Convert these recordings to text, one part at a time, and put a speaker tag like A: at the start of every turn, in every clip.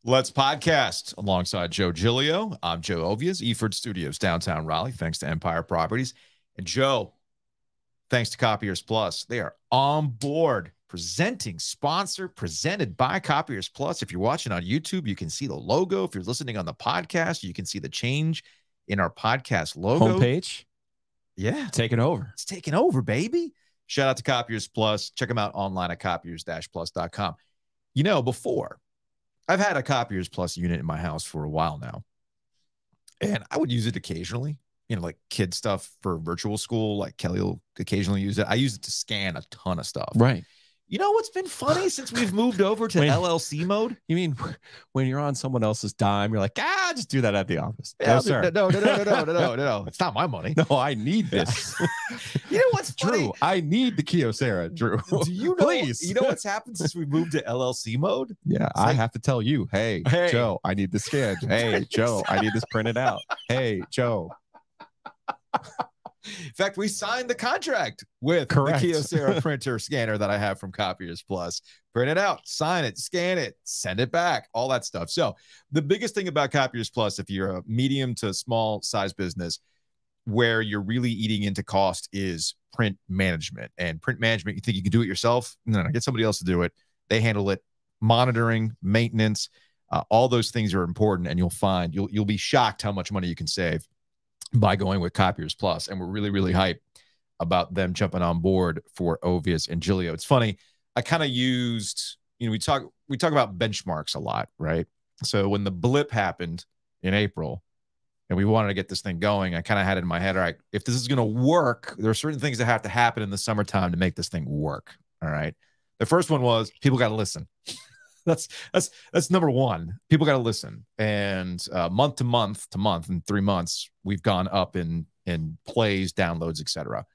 A: Let's podcast alongside Joe Giglio. I'm Joe OVIES, Eford Studios, downtown Raleigh, thanks to Empire Properties. And Joe, thanks to Copiers Plus, they are on board. Presenting sponsor, presented by Copiers Plus. If you're watching on YouTube, you can see the logo. If you're listening on the podcast, you can see the change in our podcast logo.
B: Homepage.
A: Yeah.
B: Taking over.
A: It's taking over, baby. Shout out to Copiers Plus. Check them out online at copiers-plus.com. You know, before, I've had a Copiers Plus unit in my house for a while now, and I would use it occasionally, you know, like kid stuff for virtual school. Like Kelly will occasionally use it. I use it to scan a ton of stuff.
B: Right.
A: You know what's been funny since we've moved over to LLC mode?
B: You mean when you're on someone else's dime, you're like, just do that at the office.
A: Yeah, no, sir. It's not my money.
B: No, I need this.
A: You know what's funny?
B: Drew, I need the Kyocera, Drew.
A: Do you know?
B: Please.
A: You know what's happened since we moved to LLC mode?
B: Yeah,
A: It's
B: I
A: like,
B: have to tell you, hey, Joe, I need this scanned. Hey, Joe, I need this printed out. Hey, Joe.
A: In fact, we signed the contract with
B: Correct.
A: the Kyocera printer scanner that I have from Copiers Plus. Print it out, sign it, scan it, send it back, all that stuff. So the biggest thing about Copiers Plus, if you're a medium to small size business where you're really eating into cost, is print management. And print management, you think you can do it yourself? No, get somebody else to do it. They handle it. Monitoring, maintenance, all those things are important, and you'll find you'll be shocked how much money you can save by going with Copiers Plus. And we're really, really hyped about them jumping on board for OVIES and Giglio. It's funny. I kind of used, you know, we talk about benchmarks a lot, right? So when the blip happened in April and we wanted to get this thing going, I kind of had it in my head, all right, if this is going to work, there are certain things that have to happen in the summertime to make this thing work. All right. The first one was people got to listen. That's number one. People got to listen. And month to month, in 3 months, we've gone up in plays, downloads, etc.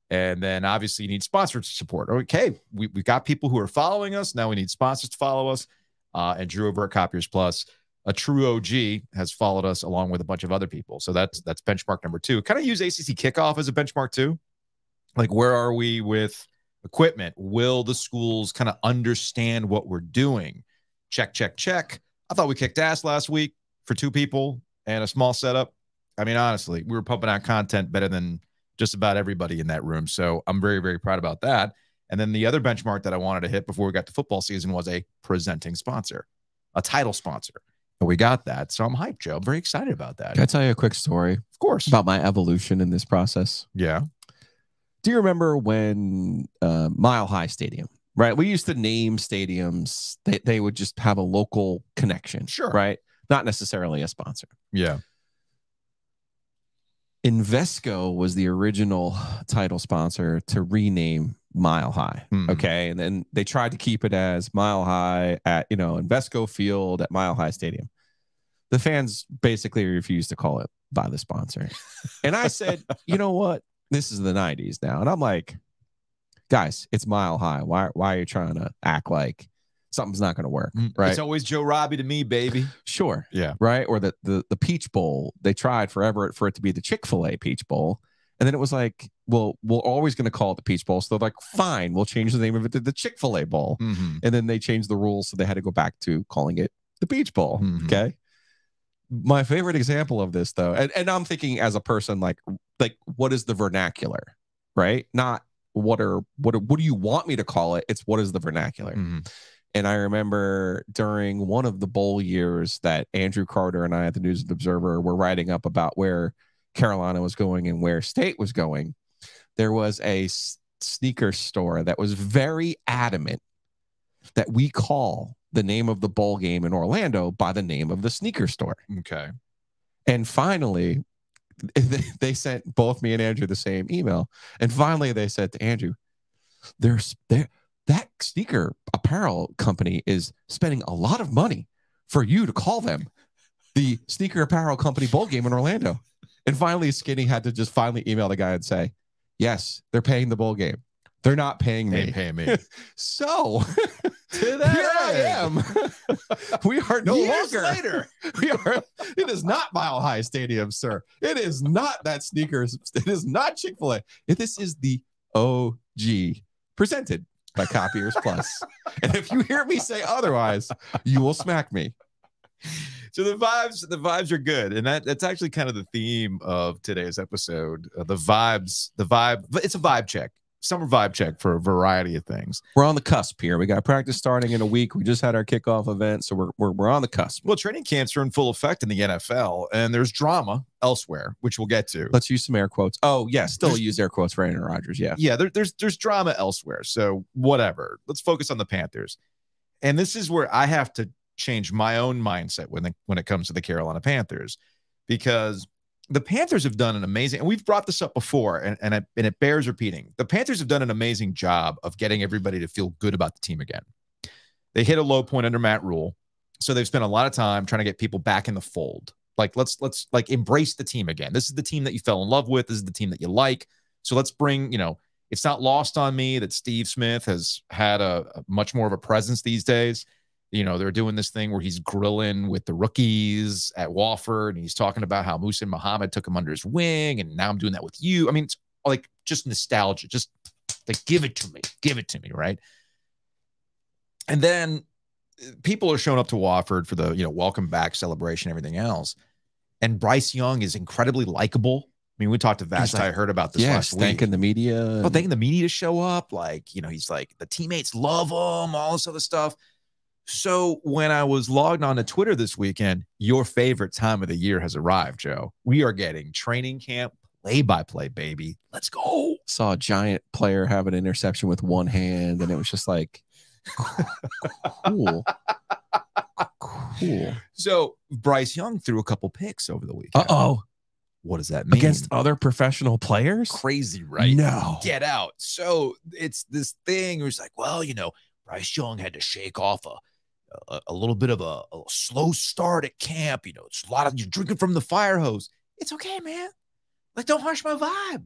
A: And then obviously you need sponsor support. Okay, we've got people who are following us. Now we need sponsors to follow us. And Drew over at Copiers Plus, a true OG, has followed us along with a bunch of other people. So that's benchmark number 2. Kind of use ACC kickoff as a benchmark too. Like, where are we with equipment? Will the schools kind of understand what we're doing? Check. I thought we kicked ass last week for 2 people and a small setup. I mean, honestly, we were pumping out content better than just about everybody in that room. So I'm very, very proud about that. And then the other benchmark that I wanted to hit before we got to football season was a presenting sponsor, a title sponsor. And we got that. So I'm hyped, Joe. I'm very excited about that.
B: Can I tell you a quick story?
A: Of course.
B: About my evolution in this process?
A: Yeah.
B: Do you remember when Mile High Stadium, right? We used to name stadiums. They would just have a local connection.
A: Sure.
B: Right? Not necessarily a sponsor.
A: Yeah.
B: Invesco was the original title sponsor to rename Mile High. Okay. And then they tried to keep it as Mile High at, Invesco Field at Mile High Stadium. The fans basically refused to call it by the sponsor. And I said, you know what? This is the 90s now. And I'm like, guys, it's Mile High. Why are you trying to act like something's not going to work? Right.
A: It's always Joe Robbie to me, baby.
B: Sure.
A: Yeah.
B: Right. Or the Peach Bowl. They tried forever for it to be the Chick-fil-A Peach Bowl. And then it was like, well, we're always going to call it the Peach Bowl. So they're like, fine, we'll change the name of it to the Chick-fil-A Bowl. And then they changed the rules. So they had to go back to calling it the Peach Bowl. Okay. My favorite example of this, though, and I'm thinking as a person, like what is the vernacular, right? Not what do you want me to call it? It's what is the vernacular? And I remember during one of the bowl years that Andrew Carter and I at the News and Observer were writing up about where Carolina was going and where State was going. There was a sneaker store that was very adamant that we call the name of the bowl game in Orlando by the name of the sneaker store.
A: Okay.
B: And finally, they sent both me and Andrew the same email. And finally, they said to Andrew, that sneaker apparel company is spending a lot of money for you to call them the sneaker apparel company bowl game in Orlando. And finally, Skinny had to just finally email the guy and say, yes, they're paying the bowl game. They're not paying me.
A: They pay me.
B: So
A: to that
B: here I am. We are no
A: years
B: longer
A: later.
B: It is not Mile High Stadium, sir. It is not that sneakers. It is not Chick-fil-A. This is the OG presented by Copiers Plus. And if you hear me say otherwise, you will smack me.
A: So the vibes are good, and that's actually kind of the theme of today's episode. The vibe. It's a vibe check. Summer vibe check for a variety of things.
B: We're on the cusp here. We got practice starting in a week. We just had our kickoff event, so we're on the cusp.
A: Well, training camps are in full effect in the NFL, and there's drama elsewhere, which we'll get to.
B: Let's use some air quotes. Oh, yeah, still use air quotes for AaronRodgers. Yeah,
A: yeah. There's drama elsewhere. So whatever. Let's focus on the Panthers, and this is where I have to change my own mindset when it comes to the Carolina Panthers, because the Panthers have done an amazing, and we've brought this up before, and it bears repeating. The Panthers have done an amazing job of getting everybody to feel good about the team again. They hit a low point under Matt Rule, so they've spent a lot of time trying to get people back in the fold. Like, let's like embrace the team again. This is the team that you fell in love with. This is the team that you like. So let's bring, it's not lost on me that Steve Smith has had a much more of a presence these days. They're doing this thing where he's grilling with the rookies at Wofford, and he's talking about how Musa Muhammad took him under his wing, and now I'm doing that with you. I mean, it's like just nostalgia. Just like, give it to me, right? And then people are showing up to Wofford for the welcome back celebration, everything else. And Bryce Young is incredibly likable. I mean, we talked to Vashti. I heard about this last week.
B: Thanking the media.
A: Oh, thanking the media to show up. Like, he's like, the teammates love him, all this other stuff. So when I was logged on to Twitter this weekend, your favorite time of the year has arrived, Joe. We are getting training camp play-by-play, baby. Let's go.
B: Saw a giant player have an interception with one hand, and it was just like, cool. Cool.
A: So Bryce Young threw a couple picks over the weekend.
B: Uh-oh.
A: What does that mean?
B: Against other profestional players?
A: Crazy, right?
B: No.
A: Get out. So it's this thing where it's like, well, Bryce Young had to shake off a little bit of a slow start at camp. It's a lot of you drinking from the fire hose. It's okay, man. Like, don't harsh my vibe.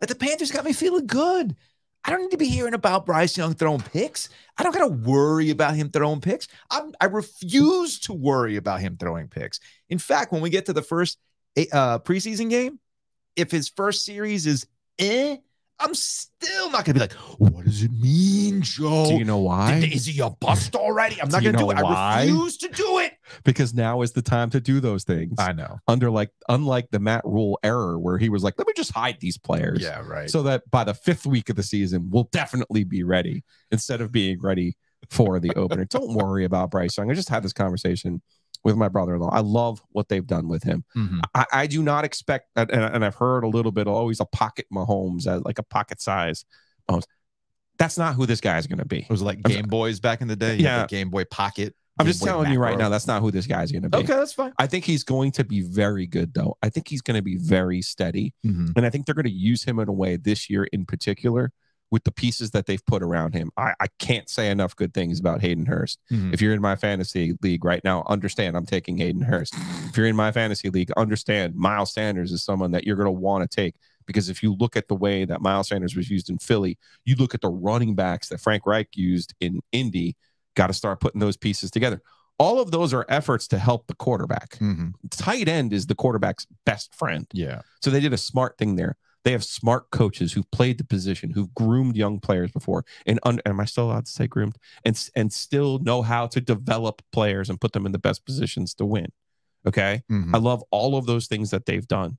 A: Like, the Panthers got me feeling good. I don't need to be hearing about Bryce Young throwing picks. I don't got to worry about him throwing picks. I refuse to worry about him throwing picks. In fact, when we get to the first preseason game, if his first series is I'm still not going to be like, what does it mean, Joe?
B: Do you know why?
A: Is he a bust already? I'm not going to do it.
B: Why?
A: I refuse to do it.
B: Because now is the time to do those things.
A: I know.
B: Unlike the Matt Rule error where he was like, let me just hide these players.
A: Yeah, right.
B: So that by the 5th week of the season, we'll definitely be ready instead of being ready for the opener. Don't worry about Bryce Young. I just had this conversation with my brother-in-law. I love what they've done with him.
A: Mm-hmm.
B: I do not expect, and I've heard a little bit, always a pocket Mahomes, like a pocket size Mahomes. That's not who this guy is going to be.
A: It was like Game Boys back in the day.
B: Yeah.
A: The Game Boy Pocket.
B: I'm just telling you right now, that's not who this guy's going to be.
A: Okay, that's fine.
B: I think he's going to be very good, though. I think he's going to be very steady.
A: Mm-hmm.
B: And I think they're going to use him in a way this year in particular with the pieces that they've put around him. I can't say enough good things about Hayden Hurst.
A: Mm-hmm.
B: If you're in my fantasy league right now, understand I'm taking Hayden Hurst. If you're in my fantasy league, understand Miles Sanders is someone that you're going to want to take, because if you look at the way that Miles Sanders was used in Philly, you look at the running backs that Frank Reich used in Indy, got to start putting those pieces together. All of those are efforts to help the quarterback.
A: Mm-hmm.
B: Tight end is the quarterback's best friend.
A: Yeah.
B: So they did a smart thing there. They have smart coaches who've played the position, who've groomed young players before. And am I still allowed to say groomed? And still know how to develop players and put them in the best positions to win. Okay.
A: Mm-hmm.
B: I love all of those things that they've done.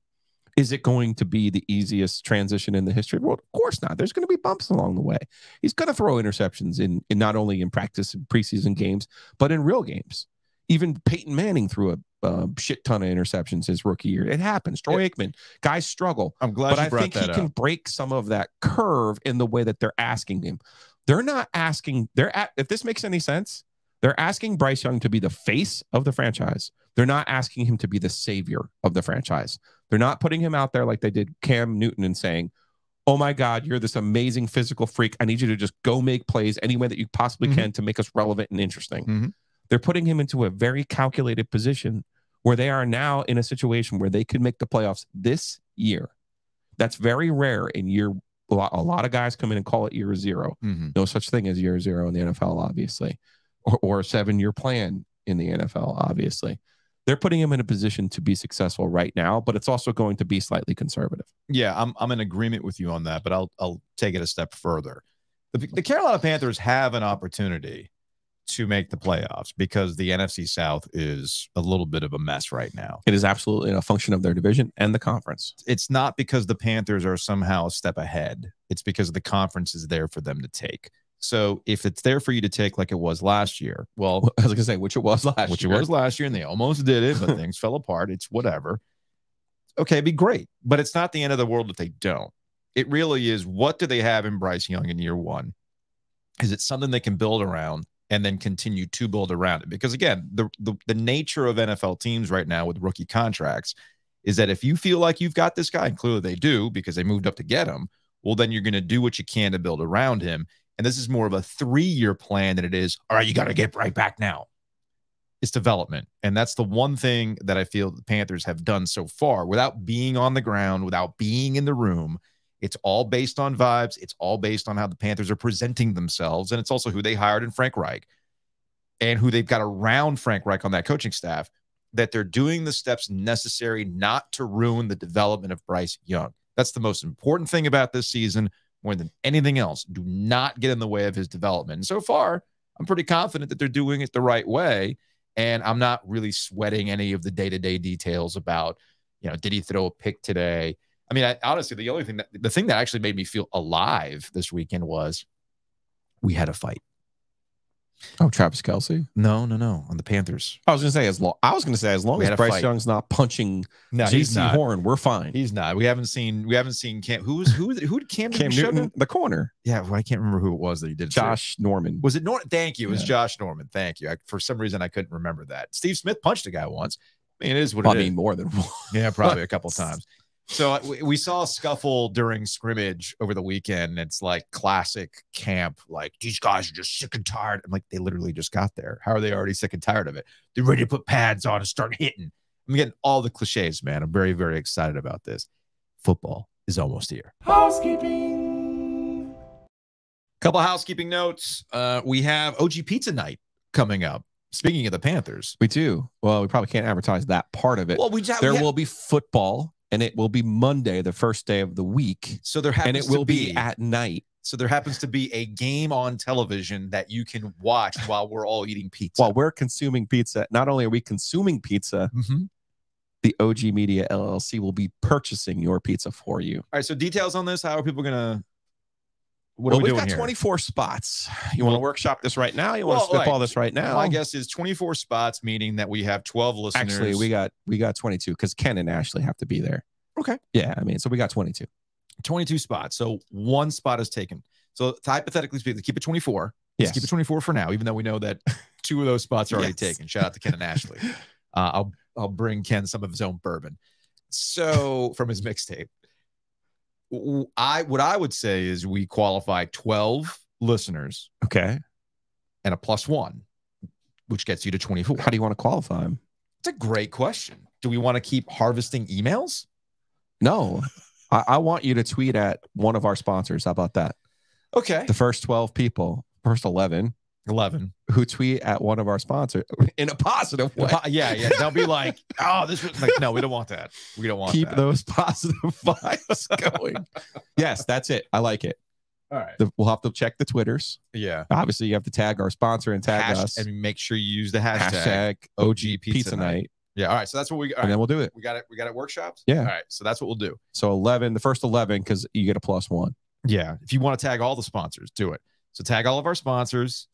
B: Is it going to be the easiest transition in the history of the world? Of course not. There's going to be bumps along the way. He's going to throw interceptions in not only in practice and preseason games, but in real games. Even Peyton Manning threw a shit ton of interceptions his rookie year. It happens. Troy Aikman, guys struggle.
A: I'm glad you brought that up.
B: But I think he can break some of that curve in the way that they're asking him. They're not asking, if this makes any sense, they're asking Bryce Young to be the face of the franchise. They're not asking him to be the savior of the franchise. They're not putting him out there like they did Cam Newton and saying, oh my God, you're this amazing physical freak. I need you to just go make plays any way that you possibly can to make us relevant and interesting.
A: Mm-hmm.
B: They're putting him into a very calculated position where they are now in a situation where they could make the playoffs this year. That's very rare in year. A lot of guys come in and call it year 0.
A: Mm-hmm.
B: No such thing as year 0 in the NFL, obviously, or a 7-year plan in the NFL, obviously. They're putting him in a position to be successful right now, but it's also going to be slightly conservative.
A: Yeah, I'm in agreement with you on that, but I'll take it a step further. The Carolina Panthers have an opportunity to make the playoffs because the NFC South is a little bit of a mess right now.
B: It is absolutely a function of their division and the conference.
A: It's not because the Panthers are somehow a step ahead. It's because the conference is there for them to take. So if it's there for you to take like it was last year, well,
B: I was going to say, which it was last year,
A: and they almost did it, but things fell apart. It's whatever. Okay, it'd be great, but it's not the end of the world if they don't. It really is, what do they have in Bryce Young in year one? Is it something they can build around and then continue to build around it? Because again, the nature of NFL teams right now with rookie contracts is that if you feel like you've got this guy, and clearly they do because they moved up to get him, well, then you're going to do what you can to build around him. And this is more of a 3-year plan than it is, all right, you got to get right back now. It's development. And that's the one thing that I feel the Panthers have done so far without being on the ground, without being in the room. It's all based on vibes. It's all based on how the Panthers are presenting themselves. And it's also who they hired in Frank Reich and who they've got around Frank Reich on that coaching staff, that they're doing the steps necessary not to ruin the development of Bryce Young. That's the most important thing about this season more than anything else. Do not get in the way of his development. And so far, I'm pretty confident that they're doing it the right way. And I'm not really sweating any of the day-to-day details about, did he throw a pick today? I mean, honestly, the thing that actually made me feel alive this weekend was we had a fight.
B: Oh, Travis Kelce?
A: No, on the Panthers.
B: I was going to say, as long as Bryce Young's not punching JC Horn, we're fine.
A: He's not. We haven't seen Cam. Who did Cam
B: Newton, the corner?
A: Yeah, well, I can't remember who it was that he did.
B: Josh Norman.
A: Was it Norman? Thank you. It was Josh Norman. Thank you. For some reason, I couldn't remember that. Steve Smith punched a guy once. I mean, it is what it is.
B: I mean, more than one.
A: Yeah, probably a couple times. So we saw a scuffle during scrimmage over the weekend. It's like classic camp. Like, these guys are just sick and tired. I'm like, they literally just got there. How are they already sick and tired of it? They're ready to put pads on and start hitting. I'm getting all the cliches, man. I'm very, very excited about this. Football is almost here. Housekeeping. Couple housekeeping notes. We have OG Pizza Night coming up. Speaking of the Panthers.
B: We do. Well, we probably can't advertise that part of it. Well, there will be football. And it will be Monday, the first day of the week.
A: So there happens
B: and it will be at night.
A: So there happens to be a game on television that you can watch while we're all eating pizza.
B: While we're consuming pizza, not only are we consuming pizza, the OG Media LLC will be purchasing your pizza for you.
A: All right. So details on this. How are people going to?
B: What are we doing here? We've got 24 spots. You want to workshop this right now? You want to spitball this right now?
A: My guess is 24 spots, meaning that we have 12 listeners.
B: Actually, we got 22 because Ken and Ashley have to be there.
A: Okay.
B: Yeah, I mean, so we got 22.
A: 22 spots. So one spot is taken. So hypothetically speaking, keep it 24.
B: Yes.
A: Let's keep it 24 for now, even though we know that 2 of those spots are already taken. Shout out to Ken and Ashley. I'll bring Ken some of his own bourbon. So from his mixtape. What I would say is we qualify 12 listeners.
B: Okay.
A: And a +1, which gets you to 24.
B: How do you want to qualify them?
A: It's a great question. Do we want to keep harvesting emails?
B: No. I want you to tweet at one of our sponsors. How about that?
A: Okay.
B: The first 12 people, first 11 who tweet at one of our sponsors in a positive way.
A: Yeah. They'll be like, oh, this was like, no, we don't want that. We don't want
B: Keep
A: that.
B: those positive vibes going. Yes, that's it. I like it.
A: All right.
B: We'll have to check the Twitters.
A: Yeah.
B: Obviously, you have to tag our sponsor and tag us.
A: And make sure you use the hashtag
B: OG Pizza Night.
A: Yeah. All right. So that's what we got.
B: And then we'll do it.
A: We got it workshops?
B: Yeah.
A: All right. So that's what we'll do.
B: So 11, the first 11, because you get a +1.
A: Yeah. If you want to tag all the sponsors, do it. So tag all of our sponsors.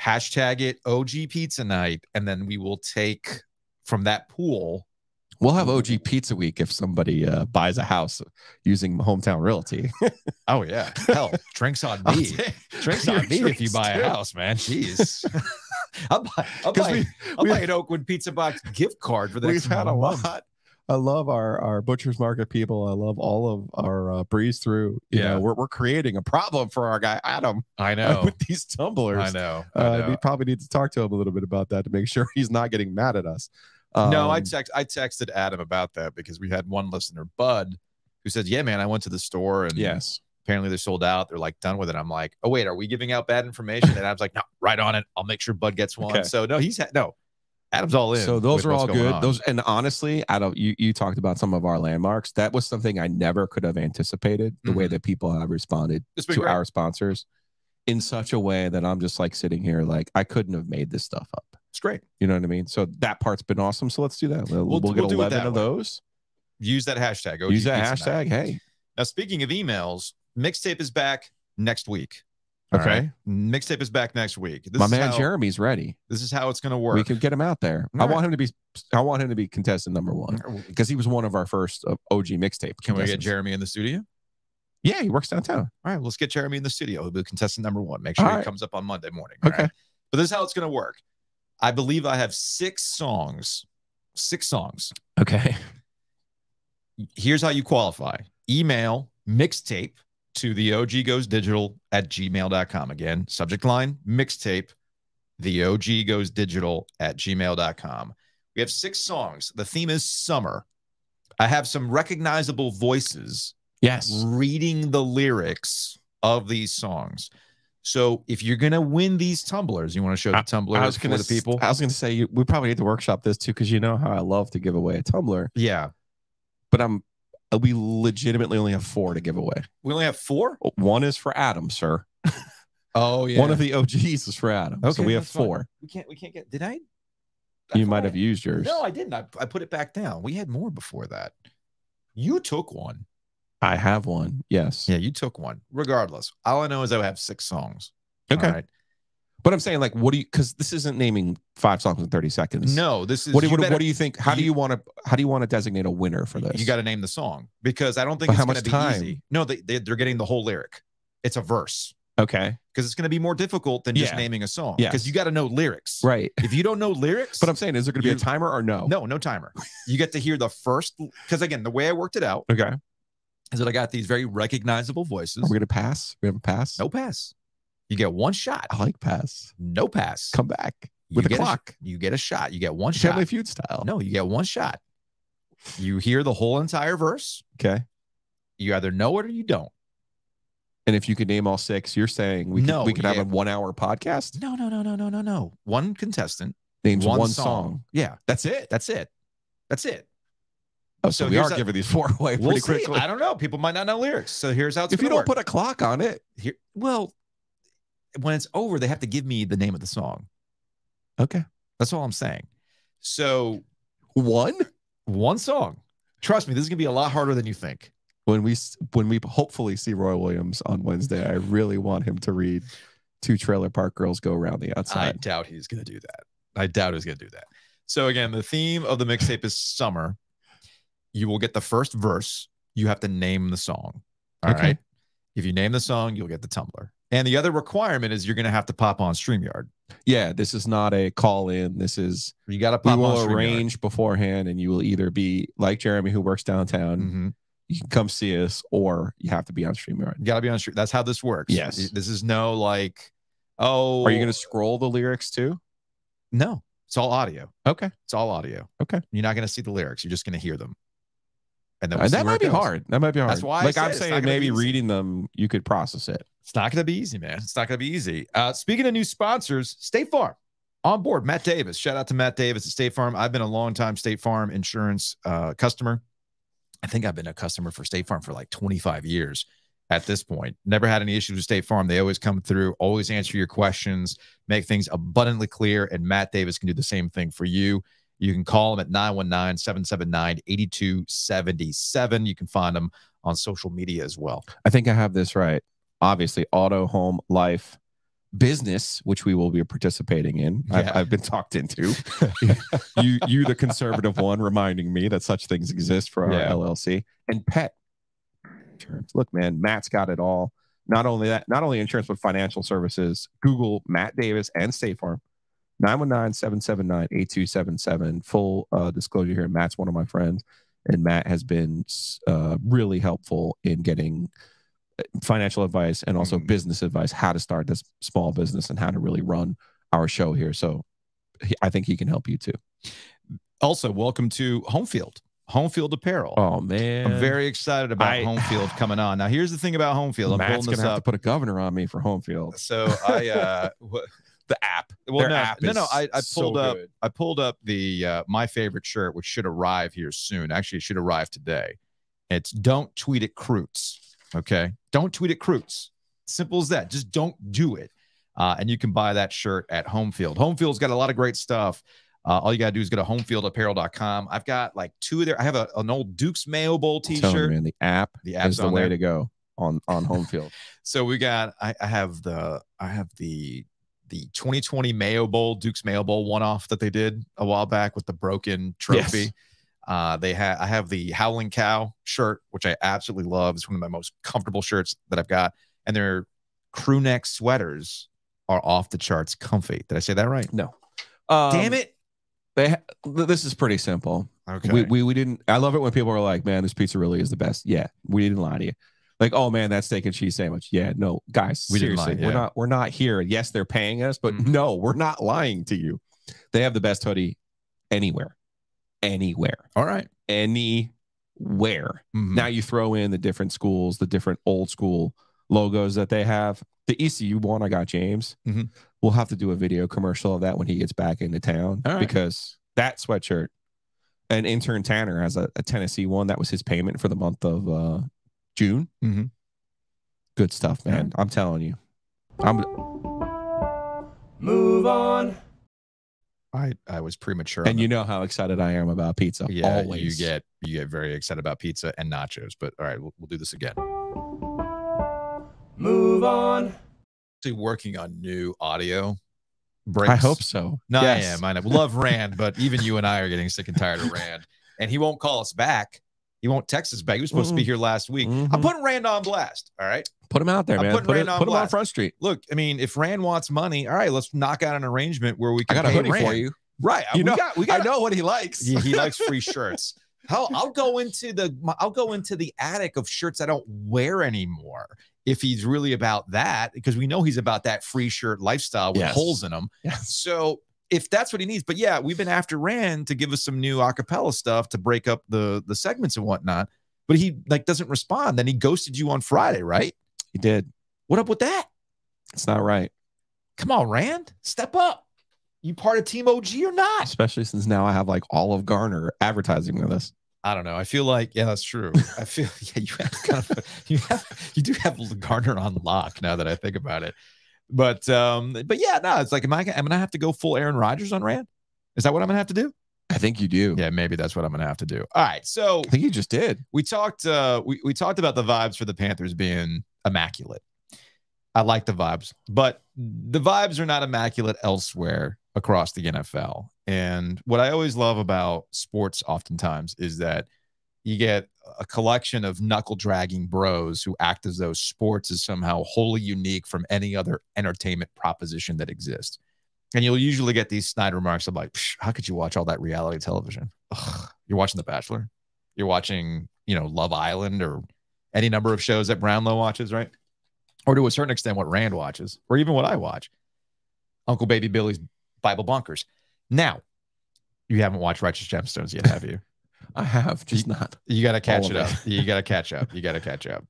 A: Hashtag it OG Pizza Night, and then we will take from that pool.
B: We'll have OG Pizza Week if somebody buys a house using Hometown Realty.
A: Oh, yeah. Hell, drinks on me. Drinks on me if you buy a house, man. Jeez. I'll buy an Oakwood Pizza Box gift card for the next
B: month. We've had a lot. I love our butcher's market people. I love all of our breeze through. You know, we're creating a problem for our guy Adam.
A: I know
B: with these tumblers.
A: I know.
B: We probably need to talk to him a little bit about that to make sure he's not getting mad at us.
A: No, I texted Adam about that because we had one listener, Bud, who said, "Yeah, man, I went to the store and apparently they're sold out. They're like done with it." I'm like, "Oh wait, are we giving out bad information?" And Adam's like, "No, right on it. I'll make sure Bud gets one." Okay. So no, Adam's all in.
B: So those are all good. Those, and honestly, you talked about some of our landmarks. That was something I never could have anticipated. The way that people have responded to our sponsors. in such a way that I'm just like sitting here like I couldn't have made this stuff up.
A: It's great.
B: You know what I mean? So that part's been awesome. So let's do that. We'll get 11 of those.
A: Use that hashtag.
B: Use that hashtag. Hey.
A: Now, speaking of emails, mixtape is back next week.
B: Okay.
A: Right? Mixtape is back next week.
B: My man Jeremy's ready.
A: This is how it's going to work.
B: We can get him out there. I want him to be contestant number 1 because he was one of our first OG mixtape.
A: Can we get Jeremy in the studio?
B: Yeah, he works downtown.
A: All right, let's get Jeremy in the studio. He'll be contestant number 1. Make sure he comes up on Monday morning.
B: Okay.
A: Right? But this is how it's going to work. I believe I have 6 songs. 6 songs.
B: Okay.
A: Here's how you qualify. Email mixtape to the OG goes digital at gmail.com. Again, subject line mixtape, the OG goes digital at gmail.com. We have 6 songs. The theme is summer. I have some recognizable voices.
B: Yes.
A: Reading the lyrics of these songs. So if you're going to win these tumblers, you want to show the tumblers for the people?
B: I was going to say, we probably need to workshop this too, because you know how I love to give away a tumbler.
A: Yeah.
B: But we legitimately only have 4 to give away.
A: We only have 4?
B: 1 is for Adam, sir.
A: Oh, yeah.
B: One of the OGs is for Adam. Okay, so we have 4.
A: Fine. We can't get, did I?
B: You might have used yours.
A: No, I didn't. I put it back down. We had more before that. You took one.
B: I have one. Yes.
A: Yeah, you took one. Regardless, all I know is I have 6 songs.
B: Okay. Right? But I'm saying, like, what do you? Because this isn't naming 5 songs in 30 seconds.
A: No, this is.
B: What do you think? How do you want to designate a winner for this?
A: You got to name the song because I don't think it's going to be easy. No, they're getting the whole lyric. It's a verse.
B: Okay.
A: Because it's going to be more difficult than just naming a song.
B: Yeah.
A: Because you got to know lyrics.
B: Right.
A: If you don't know lyrics.
B: But I'm saying, is there going to be a timer or no?
A: No, no timer. You get to hear the first. Because again, the way I worked it out.
B: Okay.
A: Is that I got these very recognizable voices.
B: Are we going to pass? We have a pass?
A: No pass. You get 1 shot.
B: I like pass.
A: No pass.
B: Come back with a clock.
A: You get a shot. You get 1 shot.
B: Family Feud style.
A: No, you get 1 shot. You hear the whole entire verse.
B: Okay.
A: You either know it or you don't.
B: And if you could name all 6, you're saying we could have a 1-hour podcast?
A: No. 1 contestant
B: names 1 song.
A: Yeah.
B: That's it.
A: That's it.
B: Oh, so we are giving these 4 away pretty quickly.
A: I don't know. People might not know lyrics. So here's how it's
B: if you don't put a clock on it.
A: Well, when it's over, they have to give me the name of the song.
B: Okay.
A: That's all I'm saying. So
B: 1
A: song. Trust me, this is going to be a lot harder than you think.
B: When we hopefully see Roy Williams on Wednesday, I really want him to read 2 Trailer Park Girls Go Around the Outside.
A: I doubt he's going to do that. So again, the theme of the mixtape is summer. You will get the first verse. You have to name the song. All right. If you name the song, you'll get the tumbler. And the other requirement is you're going to have to pop on StreamYard.
B: Yeah, this is not a call in. This is
A: you got to pop on StreamYard.
B: We will arrange beforehand, and you will either be like Jeremy, who works downtown.
A: Mm-hmm.
B: You can come see us, or you have to be on StreamYard.
A: You got to be on StreamYard. That's how this works.
B: Yes.
A: This is no like, oh.
B: Are you going to scroll the lyrics too?
A: No, it's all audio.
B: Okay.
A: It's all audio.
B: Okay.
A: You're not going to see the lyrics. You're just going to hear them. And then
B: that might be hard. That might be hard.
A: That's why
B: I'm saying maybe reading them, you could process it.
A: It's not going to be easy, man. It's not going to be easy. Speaking of new sponsors, State Farm on board. Matt Davis. Shout out to Matt Davis at State Farm. I've been a long-time State Farm insurance customer. I think I've been a customer for State Farm for like 25 years at this point. Never had any issues with State Farm. They always come through, always answer your questions, make things abundantly clear, and Matt Davis can do the same thing for you. You can call him at 919-779-8277. You can find him on social media as well.
B: I think I have this right. Obviously, auto, home, life, business, which we will be participating in. Yeah. I've been talked into. you, the conservative one, reminding me that such things exist for our LLC. And pet insurance. Look, man, Matt's got it all. Not only that, not only insurance, but financial services. Google Matt Davis and State Farm. 919-779-8277. Full disclosure here, Matt's one of my friends, and Matt has been really helpful in getting financial advice and also business advice, how to start this small business and how to really run our show here. So I think he can help you too.
A: Also, welcome to Homefield Apparel.
B: Oh, man.
A: I'm very excited about Homefield coming on. Now, here's the thing about Homefield.
B: Matt's going to have to put a governor on me for Homefield.
A: So
B: the app.
A: Well, I pulled up the my favorite shirt, which should arrive here soon. Actually, it should arrive today. It's "Don't tweet at Croots." Okay, don't tweet at Croots. Simple as that. Just don't do it. And you can buy that shirt at Home Field. Home Field's got a lot of great stuff. All you got to do is go to homefieldapparel.com. I've got like 2 there. I have an old Duke's Mayo Bowl t-shirt.
B: Man, the app's is the way to go on Home Field.
A: So we got, I have the 2020 Mayo Bowl, Duke's Mayo Bowl one-off that they did a while back with the broken trophy. Yes. I have the Howling Cow shirt, which I absolutely love. It's one of my most comfortable shirts that I've got. And their crew neck sweaters are off the charts comfy. Did I say that right?
B: No.
A: Damn it.
B: This is pretty simple.
A: Okay.
B: We didn't. I love it when people are like, "Man, this pizza really is the best." Yeah, we didn't lie to you. Like, "Oh man, that steak and cheese sandwich." Yeah, no, guys, seriously, we're not here. Yes, they're paying us, but no, we're not lying to you. They have the best hoodie anywhere.
A: All right,
B: anywhere. Now you throw in the different schools, the different old school logos that they have. The ECU one, I got James. We'll have to do a video commercial of that when he gets back into town, because that sweatshirt, and intern Tanner has a Tennessee one. That was his payment for the month of June. Good stuff, man. I'm telling you.
C: Move on.
A: I was premature.
B: And you know how excited I am about pizza.
A: Yeah,
B: always.
A: You get very excited about pizza and nachos. But all right, we'll do this again.
C: Move on.
A: Working on new audio breaks.
B: I hope so.
A: No, yes. I am. I love Rand, but even you and I are getting sick and tired of Rand. And he won't call us back. He won't text us back. He was supposed to be here last week. I'm putting Rand on blast. All right.
B: Put him out there, man. Put him on Front Street.
A: Look, I mean, if Rand wants money, all right, let's knock out an arrangement where we can.
B: I got a hoodie
A: Rand
B: for you.
A: Right.
B: We got I know what he likes.
A: He likes free shirts. Hell, I'll go into the attic of shirts I don't wear anymore if he's really about that, because we know he's about that free shirt lifestyle with holes in them.
B: Yes.
A: So if that's what he needs, but yeah, we've been after Rand to give us some new acapella stuff to break up the segments and whatnot, but he doesn't respond. Then he ghosted you on Friday, right?
B: He did.
A: What up with that?
B: It's not right.
A: Come on, Rand, step up. You part of Team OG or not?
B: Especially since now I have like Olive Garner advertising with us.
A: I don't know. I feel like, yeah, that's true. I feel, yeah, you do have Garner on lock now that I think about it. But yeah, no, it's like, am I gonna have to go full AaronRodgers on Rand? Is that what I'm gonna have to do?
B: I think you do.
A: Yeah, maybe that's what I'm gonna have to do. All right, so
B: I think you just did.
A: We talked about the vibes for the Panthers being immaculate. I like the vibes, but the vibes are not immaculate elsewhere across the NFL. And what I always love about sports oftentimes is that you get a collection of knuckle-dragging bros who act as though sports is somehow wholly unique from any other entertainment proposition that exists. And you'll usually get these snide remarks of like, how could you watch all that reality television? Ugh, you're watching The Bachelor. You're watching, Love Island or any number of shows that Brownlow watches, right? Or to a certain extent what Rand watches, or even what I watch. Uncle Baby Billy's Bible Bunkers. Now, you haven't watched Righteous Gemstones yet, have you?
B: I have, just not.
A: You got to catch it up. You got to catch up. You got to catch up.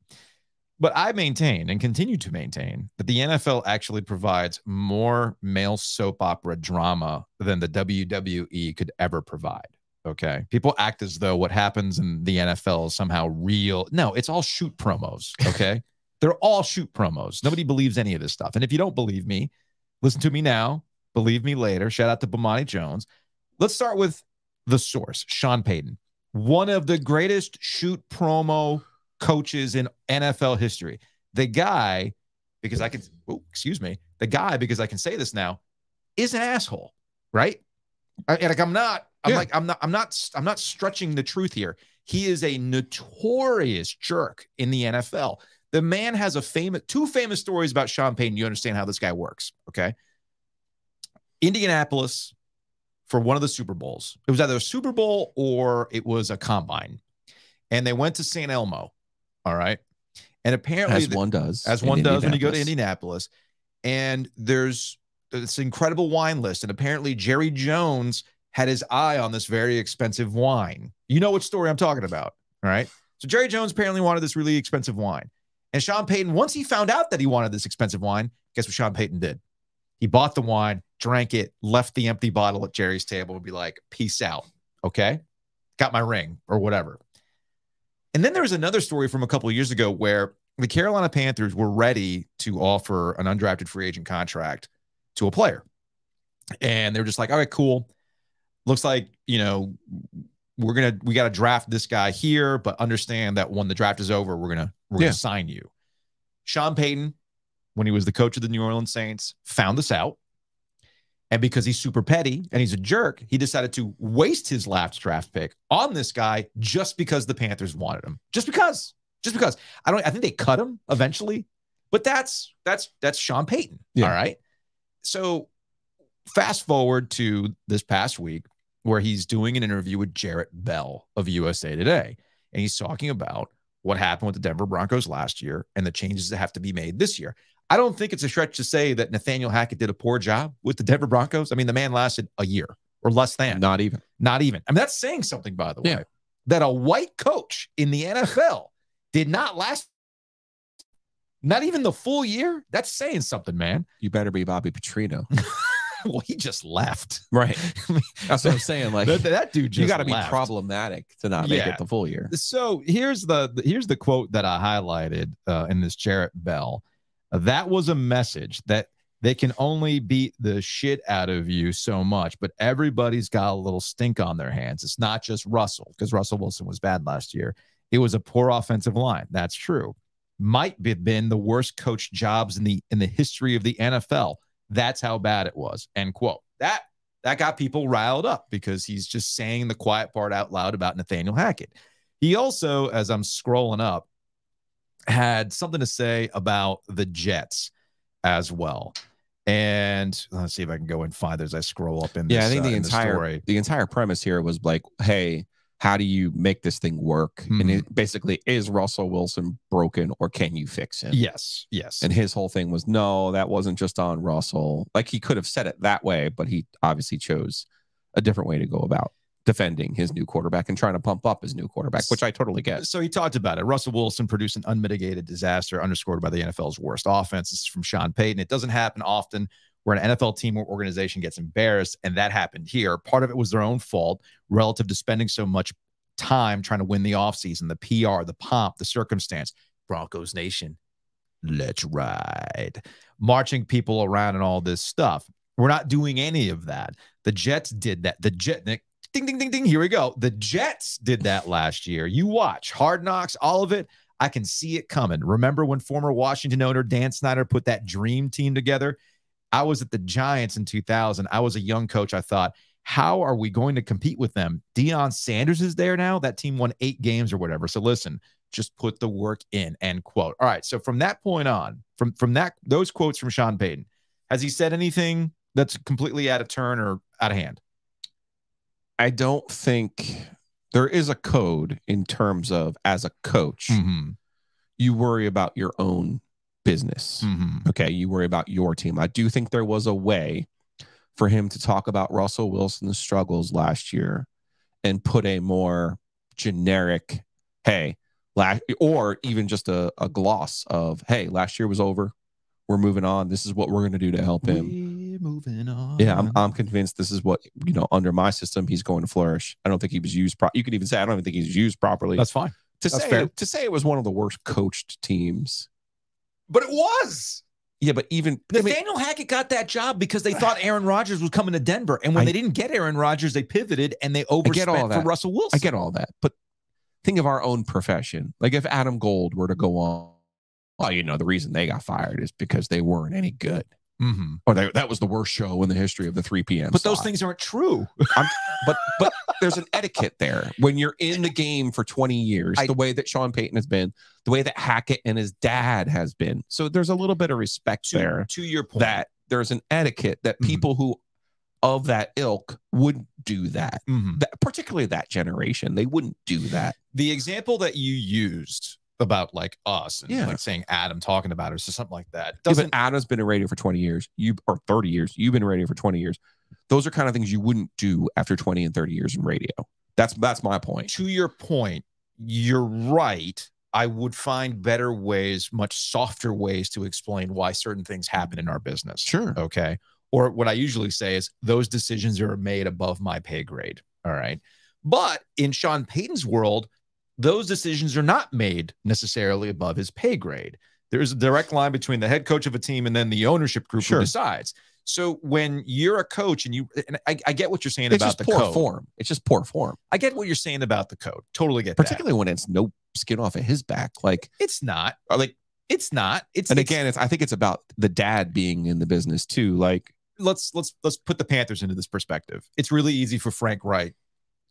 A: But I maintain and continue to maintain that the NFL actually provides more male soap opera drama than the WWE could ever provide. Okay. People act as though what happens in the NFL is somehow real. No, it's all shoot promos. Okay. They're all shoot promos. Nobody believes any of this stuff. And if you don't believe me, listen to me now. Believe me later. Shout out to Bomani Jones. Let's start with the source, Sean Payton, one of the greatest shoot promo coaches in NFL history. The guy, because I can say this now, is an asshole, right? I'm not stretching the truth here. He is a notorious jerk in the NFL. The man has two famous stories about Sean Payton. You understand how this guy works, okay? Indianapolis for one of the Super Bowls. It was either a Super Bowl or it was a combine. And they went to St. Elmo, all right? And apparently...
B: As one does
A: when you go to Indianapolis. And there's this incredible wine list. And apparently Jerry Jones had his eye on this very expensive wine. You know what story I'm talking about, all right? So Jerry Jones apparently wanted this really expensive wine. And Sean Payton, once he found out that he wanted this expensive wine, guess what Sean Payton did? He bought the wine, drank it, left the empty bottle at Jerry's table and be like, peace out. Okay. Got my ring or whatever. And then there was another story from a couple of years ago where the Carolina Panthers were ready to offer an undrafted free agent contract to a player. And they were just like, all right, cool. Looks like, we got to draft this guy here, but understand that when the draft is over, we're going to sign you. Sean Payton, when he was the coach of the New Orleans Saints, found this out. And because he's super petty and he's a jerk, he decided to waste his last draft pick on this guy just because the Panthers wanted him. Just because. I think they cut him eventually, but that's Sean Payton. Yeah. All right. So fast forward to this past week where he's doing an interview with Jarrett Bell of USA Today. And he's talking about what happened with the Denver Broncos last year and the changes that have to be made this year. I don't think it's a stretch to say that Nathaniel Hackett did a poor job with the Denver Broncos. I mean, the man lasted a year or less than.
B: Not even.
A: I mean, that's saying something, by the way, that a white coach in the NFL did not last not even the full year. That's saying something, man.
B: You better be Bobby Petrino.
A: Well, he just left.
B: Right. That's what I'm saying. Like
A: that dude just
B: you got to be
A: left.
B: Problematic to not make it the full year.
A: So here's the quote that I highlighted in this Jarrett Bell. That was a message that they can only beat the shit out of you so much, but everybody's got a little stink on their hands. It's not just Russell, because Russell Wilson was bad last year. It was a poor offensive line. That's true. Might have been the worst coach jobs in the history of the NFL. That's how bad it was. End quote. That got people riled up because he's just saying the quiet part out loud about Nathaniel Hackett. He also, as I'm scrolling up, had something to say about the Jets as well. And let's see if I can go and find it as I scroll up in this.
B: Yeah, I think the entire premise here was like, hey, how do you make this thing work? Mm-hmm. And it basically, is Russell Wilson broken or can you fix him?
A: Yes.
B: And his whole thing was, no, that wasn't just on Russell. Like he could have said it that way, but he obviously chose a different way to go about defending his new quarterback and trying to pump up his new quarterback, which I totally get.
A: So he talked about it. Russell Wilson produced an unmitigated disaster underscored by the NFL's worst offense. This is from Sean Payton. It doesn't happen often where an NFL team or organization gets embarrassed, and that happened here. Part of it was their own fault relative to spending so much time trying to win the offseason, the PR, the pomp, the circumstance. Broncos Nation, let's ride. Marching people around and all this stuff. We're not doing any of that. The Jets did that. Ding, ding, ding, ding. Here we go. The Jets did that last year. You watch Hard Knocks, all of it. I can see it coming. Remember when former Washington owner Dan Snyder put that dream team together? I was at the Giants in 2000. I was a young coach. I thought, how are we going to compete with them? Deion Sanders is there now. That team won 8 games or whatever. So listen, just put the work in, end quote. All right. So from that point on, from those quotes from Sean Payton, has he said anything that's completely out of turn or out of hand?
B: I don't think there is a code in terms of, as a coach, you worry about your own business. Okay. You worry about your team. I do think there was a way for him to talk about Russell Wilson's struggles last year and put a more generic, hey, or even just a gloss of, hey, last year was over. We're moving on. This is what we're going to do to help him.
A: We're moving on.
B: Yeah, I'm convinced this is what, under my system, he's going to flourish. I don't think he was used. You could even say, I don't even think he's used properly.
A: That's fine.
B: To say it was one of the worst coached teams.
A: But it was.
B: Yeah, but even
A: Nathaniel Hackett got that job because they thought AaronRodgers was coming to Denver. And when they didn't get AaronRodgers, they pivoted and they overspent for Russell Wilson.
B: I get all that. But think of our own profession. Like if Adam Gold were to go on, well, the reason they got fired is because they weren't any good. Or that was the worst show in the history of the 3 p.m.
A: But those things aren't true.
B: But there's an etiquette there. When you're in the game for 20 years, the way that Sean Payton has been, the way that Hackett and his dad has been. So there's a little bit of respect there.
A: To your point.
B: That there's an etiquette that people who of that ilk would do that. Particularly that generation. They wouldn't do that.
A: The example that you used about like us and like saying Adam talking about us or something like that.
B: But Adam's been in radio for 20 years, or 30 years. You've been in radio for 20 years. Those are kind of things you wouldn't do after 20 and 30 years in radio. That's my point.
A: To your point, you're right. I would find better ways, much softer ways to explain why certain things happen in our business.
B: Sure.
A: Okay. Or what I usually say is those decisions are made above my pay grade. All right. But in Sean Payton's world, those decisions are not made necessarily above his pay grade. There's a direct line between the head coach of a team and then the ownership group who decides. So when you're a coach and I get what you're saying about the code.
B: Form. It's just poor form.
A: I get what you're saying about the code. Totally get
B: Particularly when it's no skin off of his back. Like
A: it's not. It's not.
B: I think it's about the dad being in the business too. Like
A: let's put the Panthers into this perspective. It's really easy for Frank Reich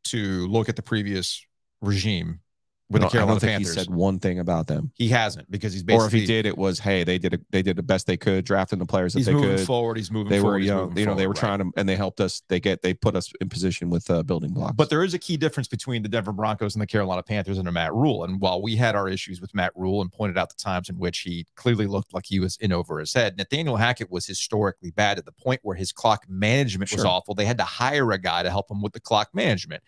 A: to look at the previous regime with the Carolina Panthers.
B: He said one thing about them.
A: He hasn't, because he's basically,
B: or if he did, it was, hey, they did the best they could, drafting the players that they could.
A: He's moving forward. They
B: were young, they were trying to, and they helped us. They put us in position with building blocks.
A: But there is a key difference between the Denver Broncos and the Carolina Panthers under Matt Rule. And while we had our issues with Matt Rule and pointed out the times in which he clearly looked like he was in over his head, Nathaniel Hackett was historically bad at the point where his clock management was awful. They had to hire a guy to help him with the clock management.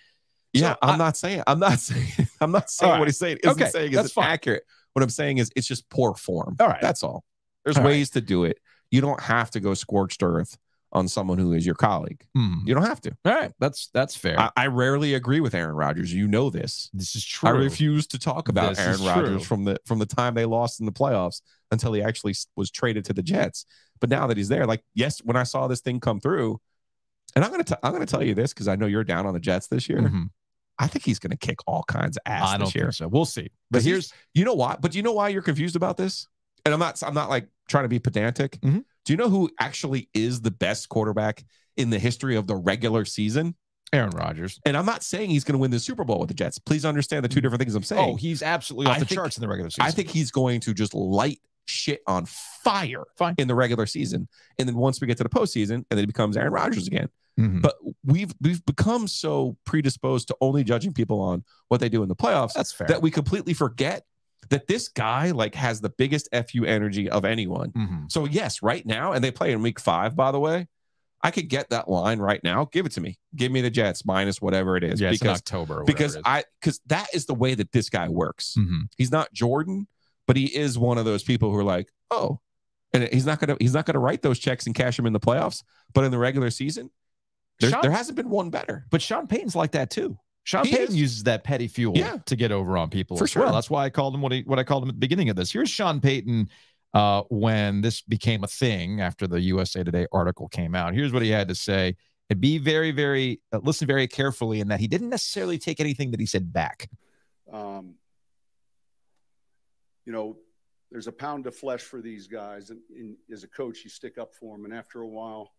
B: Yeah, so I'm not saying what he's saying isn't saying is accurate. What I'm saying is it's just poor form.
A: All right.
B: That's all. There's ways to do it. You don't have to go scorched earth on someone who is your colleague. You don't have to.
A: All right. That's fair.
B: I rarely agree with Aaron Rodgers. You know this.
A: This is true.
B: I refuse to talk about Aaron Rodgers from the time they lost in the playoffs until he actually was traded to the Jets. But now that he's there, like, yes, when I saw this thing come through, and I'm gonna tell you this because I know you're down on the Jets this year. I think he's going to kick all kinds of ass this year.
A: So we'll see.
B: But you know why? But do you know why you're confused about this? And I'm not like trying to be pedantic. Do you know who actually is the best quarterback in the history of the regular season?
A: AaronRodgers.
B: And I'm not saying he's going to win the Super Bowl with the Jets. Please understand the two different things I'm saying.
A: Oh, he's absolutely off the charts in the regular season.
B: I think he's going to just light shit on fire in the regular season. And then once we get to the postseason, and then he becomes Aaron Rodgers again. But we've become so predisposed to only judging people on what they do in the playoffs.
A: That's fair.
B: That we completely forget that this guy like has the biggest FU energy of anyone. So yes, right now, and they play in week 5, by the way, I could get that line right now. Give it to me. Give me the Jets minus whatever it is.
A: Yeah, it's in October.
B: Because that is the way that this guy works. He's not Jordan, but he is one of those people who are like, oh, and he's not gonna write those checks and cash them in the playoffs, but in the regular season. There hasn't been one better.
A: But Sean Payton's like that too. Sean Payton uses that petty fuel to get over on people as well. That's why I called him what I called him at the beginning of this. Here's Sean Payton when this became a thing after the USA Today article came out. Here's what he had to say. And be very, very, listen very carefully in that he didn't necessarily take anything that he said back.
D: You know, there's a pound of flesh for these guys. And as a coach, you stick up for them. And after a while,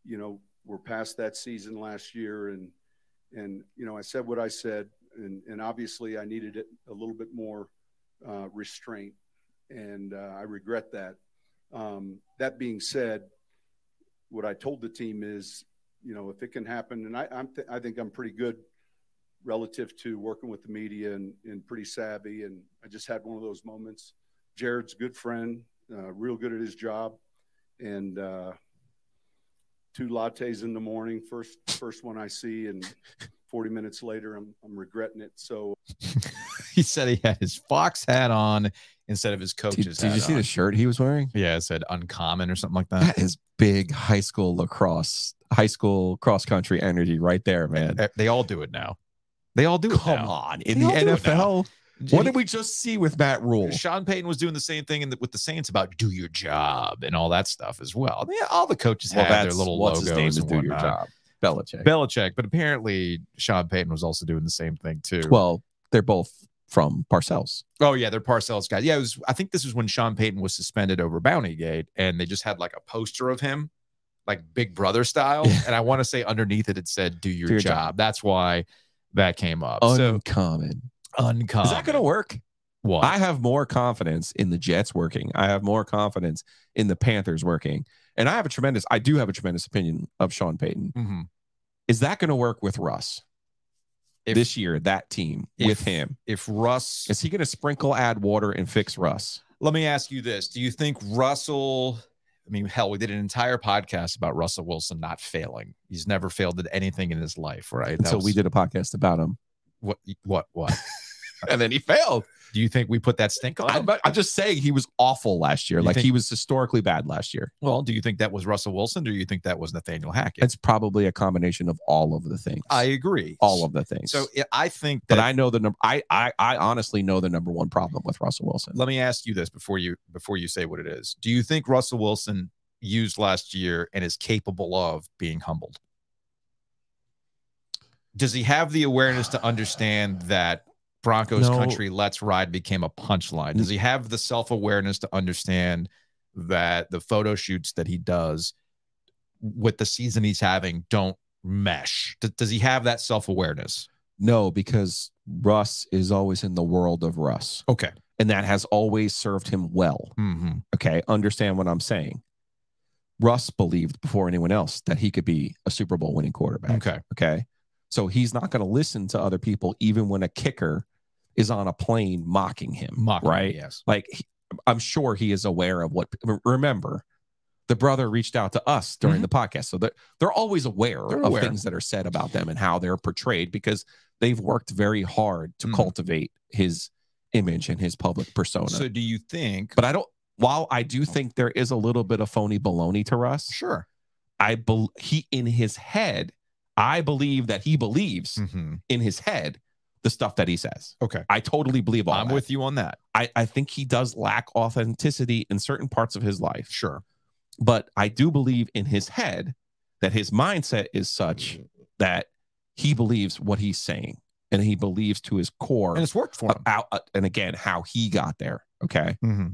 D: you know, we're past that season last year, and you know, I said what I said, and obviously I needed it a little bit more restraint, and I regret that. That being said, what I told the team is, you know, if it can happen, and I think I'm pretty good relative to working with the media and pretty savvy, and I just had one of those moments. Jared's a good friend, real good at his job, and 2 lattes in the morning, first one I see, and 40 minutes later, I'm regretting it. So
A: he said he had his Fox hat on instead of his coach's hat.
B: Did you see the shirt he was wearing?
A: Yeah, it said uncommon or something like that.
B: That is big high school cross country energy right there, man.
A: They all do it now. They all do it now.
B: Come on, in the NFL. What did we just see with Matt Rule?
A: Sean Payton was doing the same thing with the Saints about do your job and all that stuff as well. Yeah, all the coaches have their little logos.
B: His name to do your job.
A: Belichick. But apparently Sean Payton was also doing the same thing too.
B: Well, they're both from Parcells.
A: Oh yeah, they're Parcells guys. Yeah, I think this was when Sean Payton was suspended over Bountygate, and they just had like a poster of him, like Big Brother style. And I want to say underneath it said "Do your job." That's why that came up.
B: Uncommon. Is that going to work?
A: What?
B: I have more confidence in the Jets working. I have more confidence in the Panthers working. And I do have a tremendous opinion of Sean Payton. Is that going to work with Russ this year, that team with him?
A: If Russ...
B: Is he going to add water and fix Russ?
A: Let me ask you this. Do you think Russell... I mean, hell, we did an entire podcast about Russell Wilson not failing. He's never failed at anything in his life, right?
B: Until we did a podcast about him.
A: What?
B: And then he failed.
A: Do you think we put that stink on him?
B: I'm just saying he was awful last year. He was historically bad last year.
A: Well, do you think that was Russell Wilson, or do you think that was Nathaniel Hackett?
B: It's probably a combination of all of the things.
A: I agree.
B: All of the things.
A: So I think that,
B: but I know the number. I honestly know the number one problem with Russell Wilson.
A: Let me ask you this before you say what it is. Do you think Russell Wilson used last year and is capable of being humbled? Does he have the awareness to understand that Broncos country let's ride became a punchline? Does he have the self-awareness to understand that the photo shoots that he does with the season he's having don't mesh? Does he have that self-awareness?
B: No, because Russ is always in the world of Russ.
A: Okay.
B: And that has always served him well.
A: Mm-hmm.
B: Okay. Understand what I'm saying. Russ believed before anyone else that he could be a Super Bowl winning quarterback.
A: Okay.
B: Okay. So he's not going to listen to other people, even when a kicker is on a plane mocking him. Right?
A: Yes.
B: I'm sure he is aware of what. Remember, the brother reached out to us during the podcast, so they're always aware of things that are said about them and how they're portrayed, because they've worked very hard to cultivate his image and his public persona.
A: So do you think?
B: But while I do think there is a little bit of phony baloney to Russ,
A: sure,
B: he in his head. I believe that he believes in his head the stuff that he says.
A: Okay.
B: I totally believe all that.
A: I'm with you on that.
B: I think he does lack authenticity in certain parts of his life.
A: Sure.
B: But I do believe in his head that his mindset is such that he believes what he's saying, and he believes to his core.
A: And it's worked for him.
B: And again, how he got there. Okay.
A: Mm-hmm.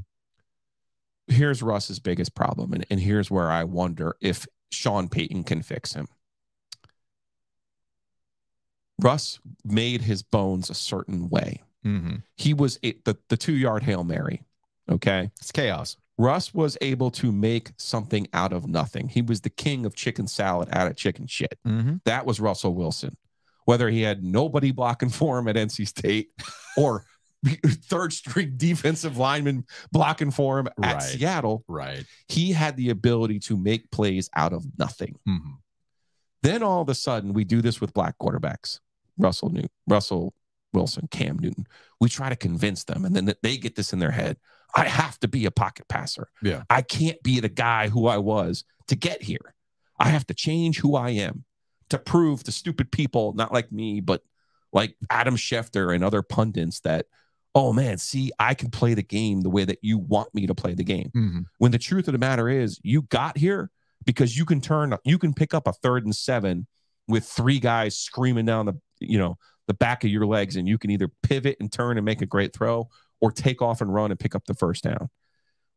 B: Here's Russ's biggest problem. And here's where I wonder if Sean Payton can fix him. Russ made his bones a certain way. He was the 2-yard Hail Mary. Okay.
A: It's chaos.
B: Russ was able to make something out of nothing. He was the king of chicken salad out of chicken shit. That was Russell Wilson. Whether he had nobody blocking for him at NC State or third string defensive lineman blocking for him at Seattle, he had the ability to make plays out of nothing. Then all of a sudden, we do this with black quarterbacks. Russell Wilson, Cam Newton. We try to convince them, and then they get this in their head. I have to be a pocket passer.
A: Yeah.
B: I can't be the guy who I was to get here. I have to change who I am to prove to stupid people, not like me, but like Adam Schefter and other pundits, that, oh man, see, I can play the game the way that you want me to play the game. When the truth of the matter is, you got here because you can pick up a 3rd and 7 with 3 guys screaming down the back of your legs, and you can either pivot and turn and make a great throw or take off and run and pick up the first down.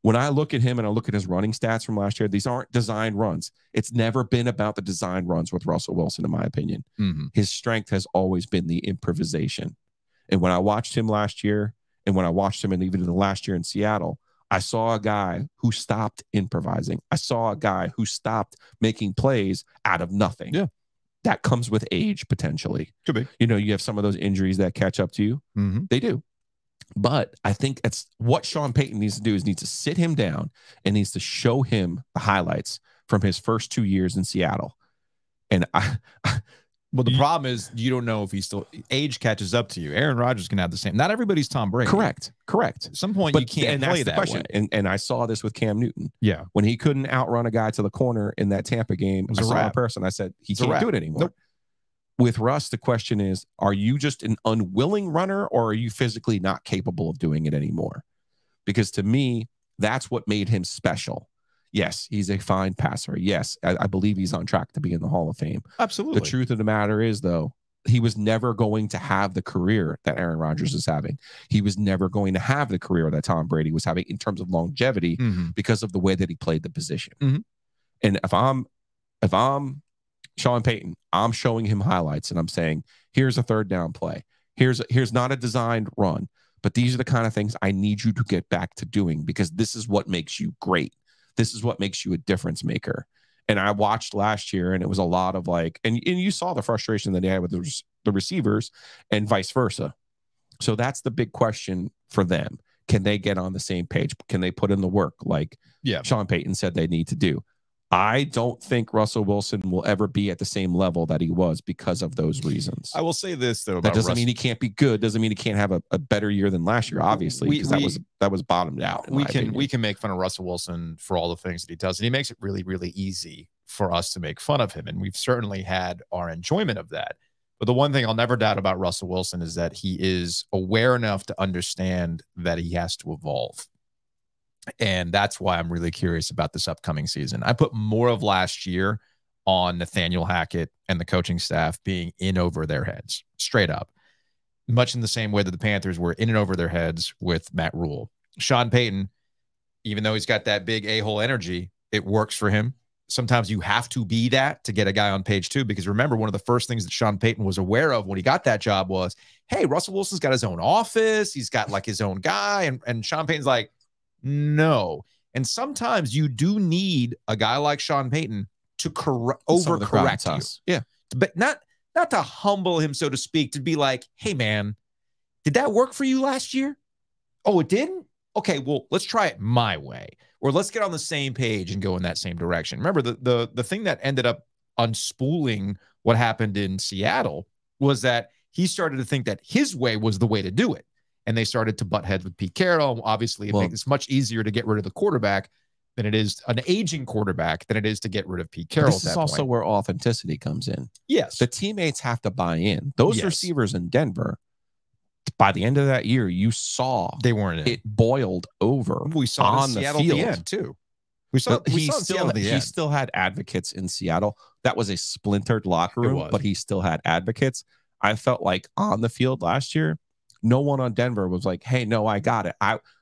B: When I look at him and I look at his running stats from last year, these aren't designed runs. It's never been about the designed runs with Russell Wilson, in my opinion. His strength has always been the improvisation. And when I watched him last year, and when I watched him and even in the last year in Seattle, I saw a guy who stopped improvising. I saw a guy who stopped making plays out of nothing.
A: Yeah.
B: That comes with age, potentially.
A: Could be.
B: You have some of those injuries that catch up to you. They do. But I think it's what Sean Payton needs to do is needs to sit him down and needs to show him the highlights from his first 2 years in Seattle. And
A: well, the problem is you don't know if age catches up to you. AaronRodgers can have the same. Not everybody's Tom Brady.
B: Correct.
A: At some point, you can't play that way.
B: And I saw this with Cam Newton.
A: Yeah.
B: When he couldn't outrun a guy to the corner in that Tampa game, I saw a person. I said, he can't do it anymore.
A: Nope.
B: With Russ, the question is, are you just an unwilling runner, or are you physically not capable of doing it anymore? Because to me, that's what made him special. Yes, he's a fine passer. Yes, I believe he's on track to be in the Hall of Fame.
A: Absolutely.
B: The truth of the matter is, though, he was never going to have the career that AaronRodgers is having. He was never going to have the career that Tom Brady was having in terms of longevity because of the way that he played the position. And if I'm Sean Payton, I'm showing him highlights and I'm saying, here's a 3rd down play. Here's not a designed run, but these are the kind of things I need you to get back to doing, because this is what makes you great. This is what makes you a difference maker. And I watched last year, and it was a lot of and you saw the frustration that he had with the receivers and vice versa. So that's the big question for them. Can they get on the same page? Can they put in the work like Sean Payton said they need to do? I don't think Russell Wilson will ever be at the same level that he was because of those reasons.
A: I will say this though.
B: That doesn't mean he can't be good. Doesn't mean he can't have a better year than last year, obviously, because that was bottomed out.
A: We can make fun of Russell Wilson for all the things that he does, and he makes it really, really easy for us to make fun of him. And we've certainly had our enjoyment of that. But the one thing I'll never doubt about Russell Wilson is that he is aware enough to understand that he has to evolve. And that's why I'm really curious about this upcoming season. I put more of last year on Nathaniel Hackett and the coaching staff being in over their heads, straight up, much in the same way that the Panthers were in and over their heads with Matt Rule. Sean Payton, even though he's got that big a-hole energy, it works for him. Sometimes you have to be that to get a guy on page 2, because remember, one of the first things that Sean Payton was aware of when he got that job was, hey, Russell Wilson's got his own office. He's got like his own guy. And Sean Payton's like, no. And sometimes you do need a guy like Sean Payton to overcorrect you.
B: Yeah.
A: But not to humble him, so to speak, to be like, hey, man, did that work for you last year? Oh, it didn't? Okay, well, let's try it my way. Or let's get on the same page and go in that same direction. Remember, the thing that ended up unspooling what happened in Seattle was that he started to think that his way was the way to do it. And they started to butt heads with Pete Carroll. Obviously, it makes it much easier to get rid of the quarterback than it is an aging quarterback than it is to get rid of Pete Carroll.
B: This is also where authenticity comes in.
A: Yes.
B: The teammates have to buy in. Those receivers in Denver, by the end of that year, you saw
A: they weren't in.
B: It boiled over.
A: We saw
B: on the
A: Seattle
B: field
A: at the end too. We saw
B: he
A: he
B: still had advocates in Seattle. That was a splintered locker room, but he still had advocates. I felt like on the field last year, no one on Denver was like, hey, no, I got it.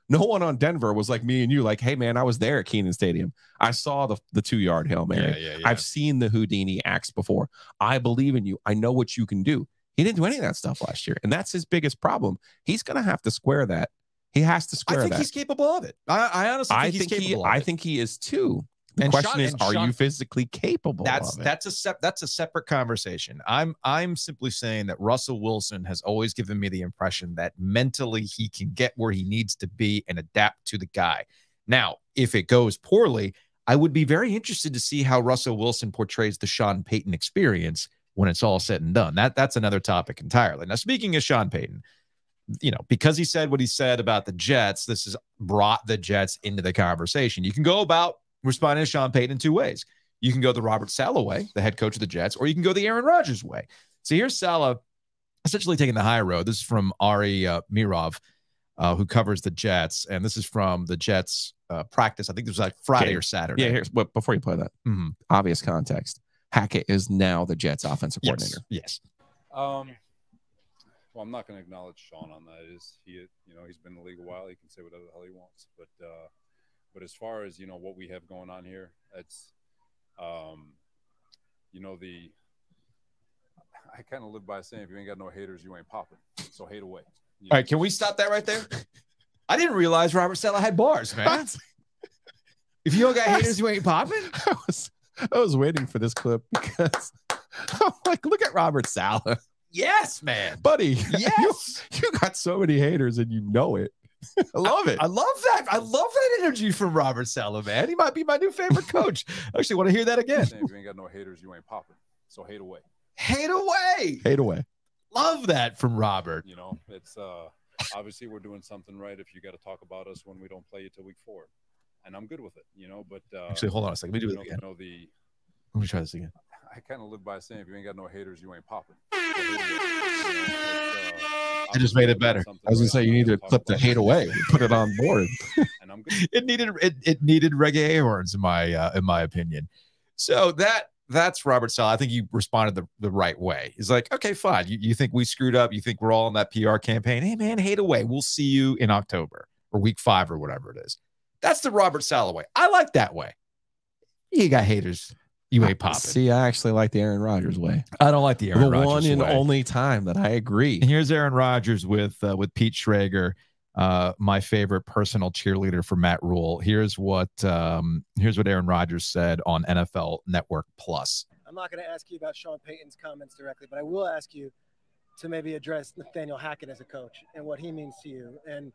B: No one on Denver was like me and you, like, hey, man, I was there at Kenan Stadium. I saw the 2-yard Hail Mary.
A: Yeah.
B: I've seen the Houdini acts before. I believe in you. I know what you can do. He didn't do any of that stuff last year, and that's his biggest problem. He's going to have to square that. He has to square that.
A: I think he's capable of it. I honestly think he's capable of it.
B: I think he is too. The question is, are you physically capable of it?
A: That's a separate conversation. I'm simply saying that Russell Wilson has always given me the impression that mentally he can get where he needs to be and adapt to the guy. Now, if it goes poorly, I would be very interested to see how Russell Wilson portrays the Sean Payton experience when it's all said and done. That's another topic entirely. Now, speaking of Sean Payton, because he said what he said about the Jets, this has brought the Jets into the conversation. You can go about responding to Sean Payton in 2 ways. You can go the Robert Saleh way, the head coach of the Jets, or you can go the AaronRodgers way. So here's Saleh essentially taking the high road. This is from Ari Mirov, who covers the Jets, and this is from the Jets practice. I think it was like Friday or Saturday.
B: Yeah, but before you play that, obvious context. Hackett is now the Jets offensive coordinator.
A: Yes.
E: Well, I'm not going to acknowledge Sean on that. He's been in the league a while. He can say whatever the hell he wants. But as far as, what we have going on here, it's, I kind of live by saying, if you ain't got no haters, you ain't popping. So hate away.
A: All right, can we stop that right there? I didn't realize Robert Saleh had bars, man. If you don't got haters, you ain't popping?
B: I was waiting for this clip because I'm like, look at Robert Saleh.
A: Yes, man.
B: Buddy.
A: Yes.
B: You got so many haters and you know it. I love it.
A: I love that. I love that energy from Robert Saleh, man. He might be my new favorite coach. I actually want to hear that again.
E: If you ain't got no haters, you ain't popping. So hate away.
A: Hate away.
B: Hate away.
A: Love that from Robert.
E: It's obviously we're doing something right if you got to talk about us when we don't play you till week 4. And I'm good with it, but
A: actually, hold on a second. Let me do it again. Let me try this again.
E: I kind of live by saying, if you ain't got no haters, you ain't popping.
A: I just made it better.
B: I was gonna say you need to clip the hate away, put it on board.
E: And I'm good.
A: It needed reggae horns in my opinion. So that's Robert Saleh. I think you responded the right way. He's like, okay, fine. You think we screwed up? You think we're all in that PR campaign? Hey man, hate away. We'll see you in October or week 5 or whatever it is. That's the Robert Saleh way. I like that way. You got haters. You ain't popping.
B: See, I actually like the AaronRodgers way.
A: I don't like the AaronRodgers way.
B: The one and only time that I agree.
A: And here's AaronRodgers with Pete Schrager, my favorite personal cheerleader for Matt Rule. Here's what AaronRodgers said on NFL Network Plus.
F: I'm not going to ask you about Sean Payton's comments directly, but I will ask you to maybe address Nathaniel Hackett as a coach and what he means to you. And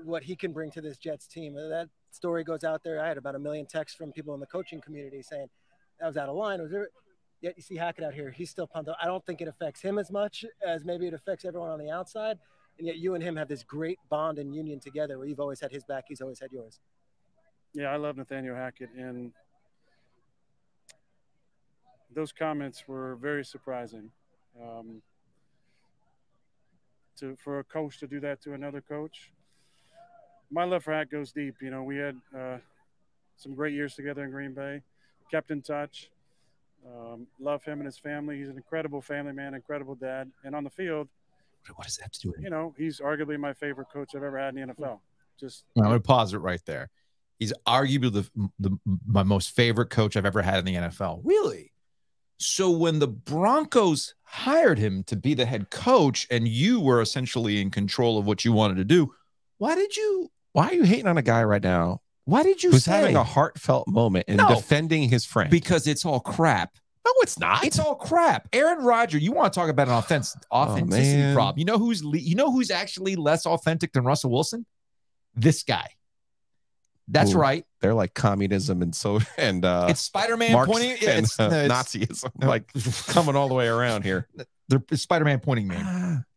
F: what he can bring to this Jets team. That story goes out there. I had about 1 million texts from people in the coaching community saying that was out of line. Yet you see Hackett out here. He's still pumped up. I don't think it affects him as much as maybe it affects everyone on the outside. And yet you and him have this great bond and union together where you've always had his back. He's always had yours.
G: Yeah, I love Nathaniel Hackett. And those comments were very surprising. For a coach to do that to another coach. My love for Hack goes deep. You know, we had some great years together in Green Bay, kept in touch. Love him and his family. He's an incredible family man, incredible dad. And on the field,
A: what does that have to do with it?
G: You know, he's arguably my favorite coach I've ever had in the NFL.
A: I'm going to pause it right there. He's arguably my most favorite coach I've ever had in the NFL. Really? So when the Broncos hired him to be the head coach and you were essentially in control of what you wanted to do, why are you hating on a guy right now? Why did you say
B: having a heartfelt moment and defending his friend?
A: Because it's all crap.
B: No, it's not.
A: It's all crap. AaronRodgers, you want to talk about an authenticity problem. You know who's actually less authentic than Russell Wilson? This guy. That's right.
B: They're like communism and
A: it's Spider-Man pointing
B: it's Nazism, like coming all the way around here.
A: They're Spider-Man pointing me.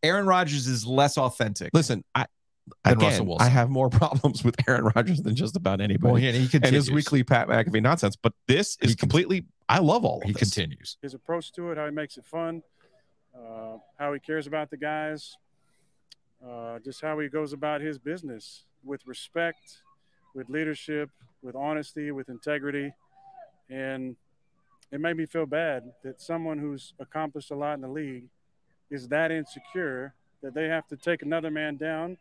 A: AaronRodgers is less authentic.
B: Listen, Russell Wilson. I have more problems with AaronRodgers than just about anybody.
A: Well, he
B: and his weekly Pat McAfee nonsense, but this is completely. I love all of
A: He
B: this.
A: continues.
G: His approach to it, how he makes it fun, how he cares about the guys, just how he goes about his business with respect, with leadership, with honesty, with integrity. And it made me feel bad that someone who's accomplished a lot in the league is that insecure that they have to take another man down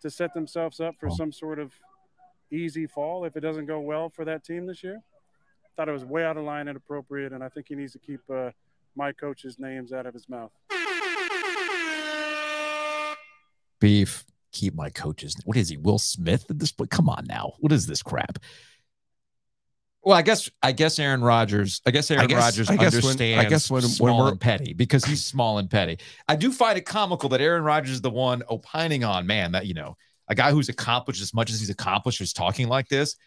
G: to set themselves up for some sort of easy fall if it doesn't go well for that team this year. Thought it was way out of line and inappropriate, and I think he needs to keep my coach's names out of his mouth.
A: Beef. Keep my coaches. What is he? Will Smith at this point? Come on now. What is this crap? Well, I guess AaronRodgers. Understands when small and petty because he's small and petty. I do find it comical that AaronRodgers is the one opining on that a guy who's accomplished as much as he's accomplished is talking like this.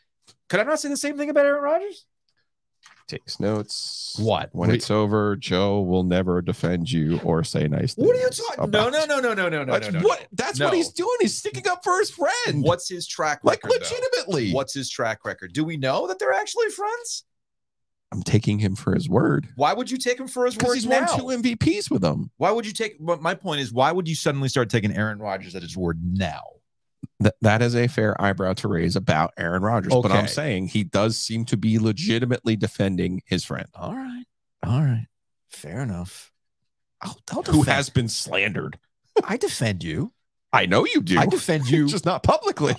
A: Could I not say the same thing about AaronRodgers?
B: Takes notes.
A: What?
B: When it's over, Joe will never defend you or say nice things.
A: What are you talking? No.
B: That's what he's doing. He's sticking up for his friend.
A: What's his track record?
B: Like legitimately.
A: What's his track record? Do we know that they're actually friends?
B: I'm taking him for his word.
A: Why would you take him for his word?
B: Because he's won 2 MVPs with them.
A: Why would you take? My point is, why would you suddenly start taking AaronRodgers at his word now?
B: That is a fair eyebrow to raise about AaronRodgers, but I'm saying he does seem to be legitimately defending his friend.
A: All right, fair enough.
B: Who has been slandered?
A: I defend you.
B: I know you do.
A: I defend you,
B: just not publicly.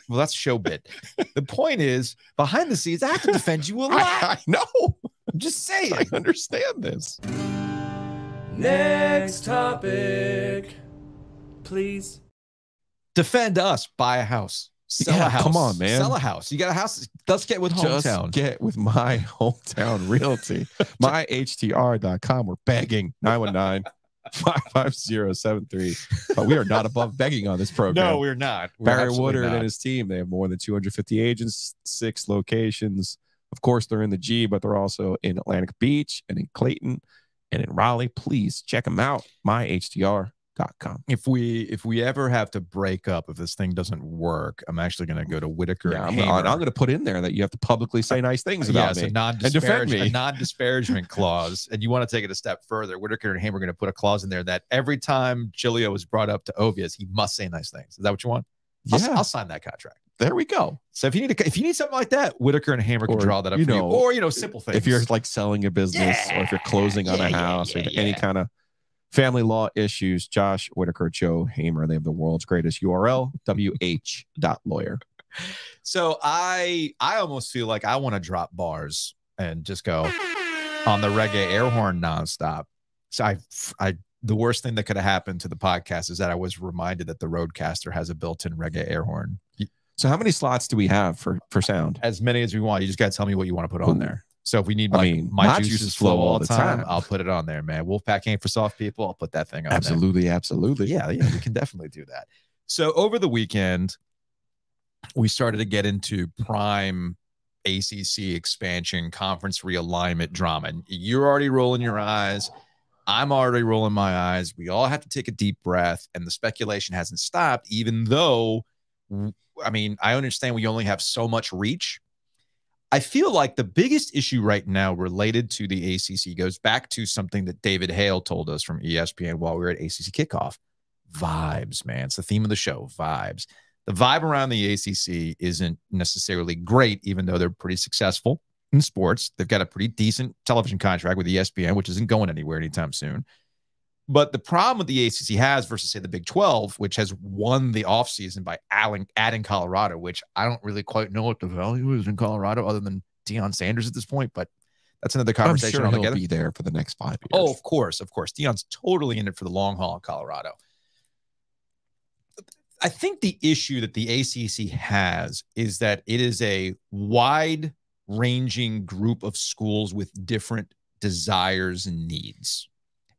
A: Well, that's show bit. The point is, behind the scenes, I have to defend you a lot.
B: I know.
A: I'm just saying.
B: I understand this.
C: Next topic, please.
A: Defend us. Buy a house. Sell a house.
B: Come on, man.
A: Sell a house. You got a house. Let's get with hometown.
B: Just get with my hometown realty. myhtr.com. We're begging. 919-550-73. But we are not above begging on this program.
A: No, we're not.
B: Barry Woodard and his team. They have more than 250 agents, 6 locations. Of course, they're in the G, but they're also in Atlantic Beach and in Clayton and in Raleigh. Please check them out. myhtr.com.
A: If we ever have to break up, if this thing doesn't work, I'm actually going to go to Whitaker.
B: Yeah, I'm going to put in there that you have to publicly say nice things about me and defend me.
A: A non-disparagement clause. And you want to take it a step further. Whitaker and Hamer are going to put a clause in there that every time Giglio is brought up to OVIES, he must say nice things. Is that what you want?
B: Yeah.
A: I'll sign that contract.
B: There we go.
A: So if you need something like that, Whitaker and Hamer can draw that up for you. Or simple things.
B: If you're like selling a business or if you're closing on a house or any kind of family law issues, Josh Whitaker, Joe Hamer, they have the world's greatest URL, wh.lawyer.
A: So I almost feel like I want to drop bars and just go on the reggae air horn nonstop. So the worst thing that could have happened to the podcast is that I was reminded that the Roadcaster has a built-in reggae air horn.
B: So how many slots do we have for sound?
A: As many as we want. You just got to tell me what you want to put on there. So if we need, my juices flow all the time, I'll put it on there, man. Wolfpack ain't for soft people. I'll put that thing on there.
B: Absolutely.
A: Yeah, we can definitely do that. So over the weekend, we started to get into prime ACC expansion, conference realignment drama. And you're already rolling your eyes. I'm already rolling my eyes. We all have to take a deep breath, and the speculation hasn't stopped, even though, I mean, I understand we only have so much reach. I feel like the biggest issue right now related to the ACC goes back to something that David Hale told us from ESPN while we were at ACC Kickoff. Vibes, man. It's the theme of the show, vibes. The vibe around the ACC isn't necessarily great, even though they're pretty successful in sports. They've got a pretty decent television contract with ESPN, which isn't going anywhere anytime soon. But the problem with the ACC has versus, say, the Big 12, which has won the offseason by adding Colorado, which I don't really quite know what the value is in Colorado other than Deion Sanders at this point, but that's another conversation
B: I'm sure
A: altogether.
B: He'll be there for the next 5 years.
A: Oh, of course, of course. Deion's totally in it for the long haul in Colorado. I think the issue that the ACC has is that it is a wide-ranging group of schools with different desires and needs.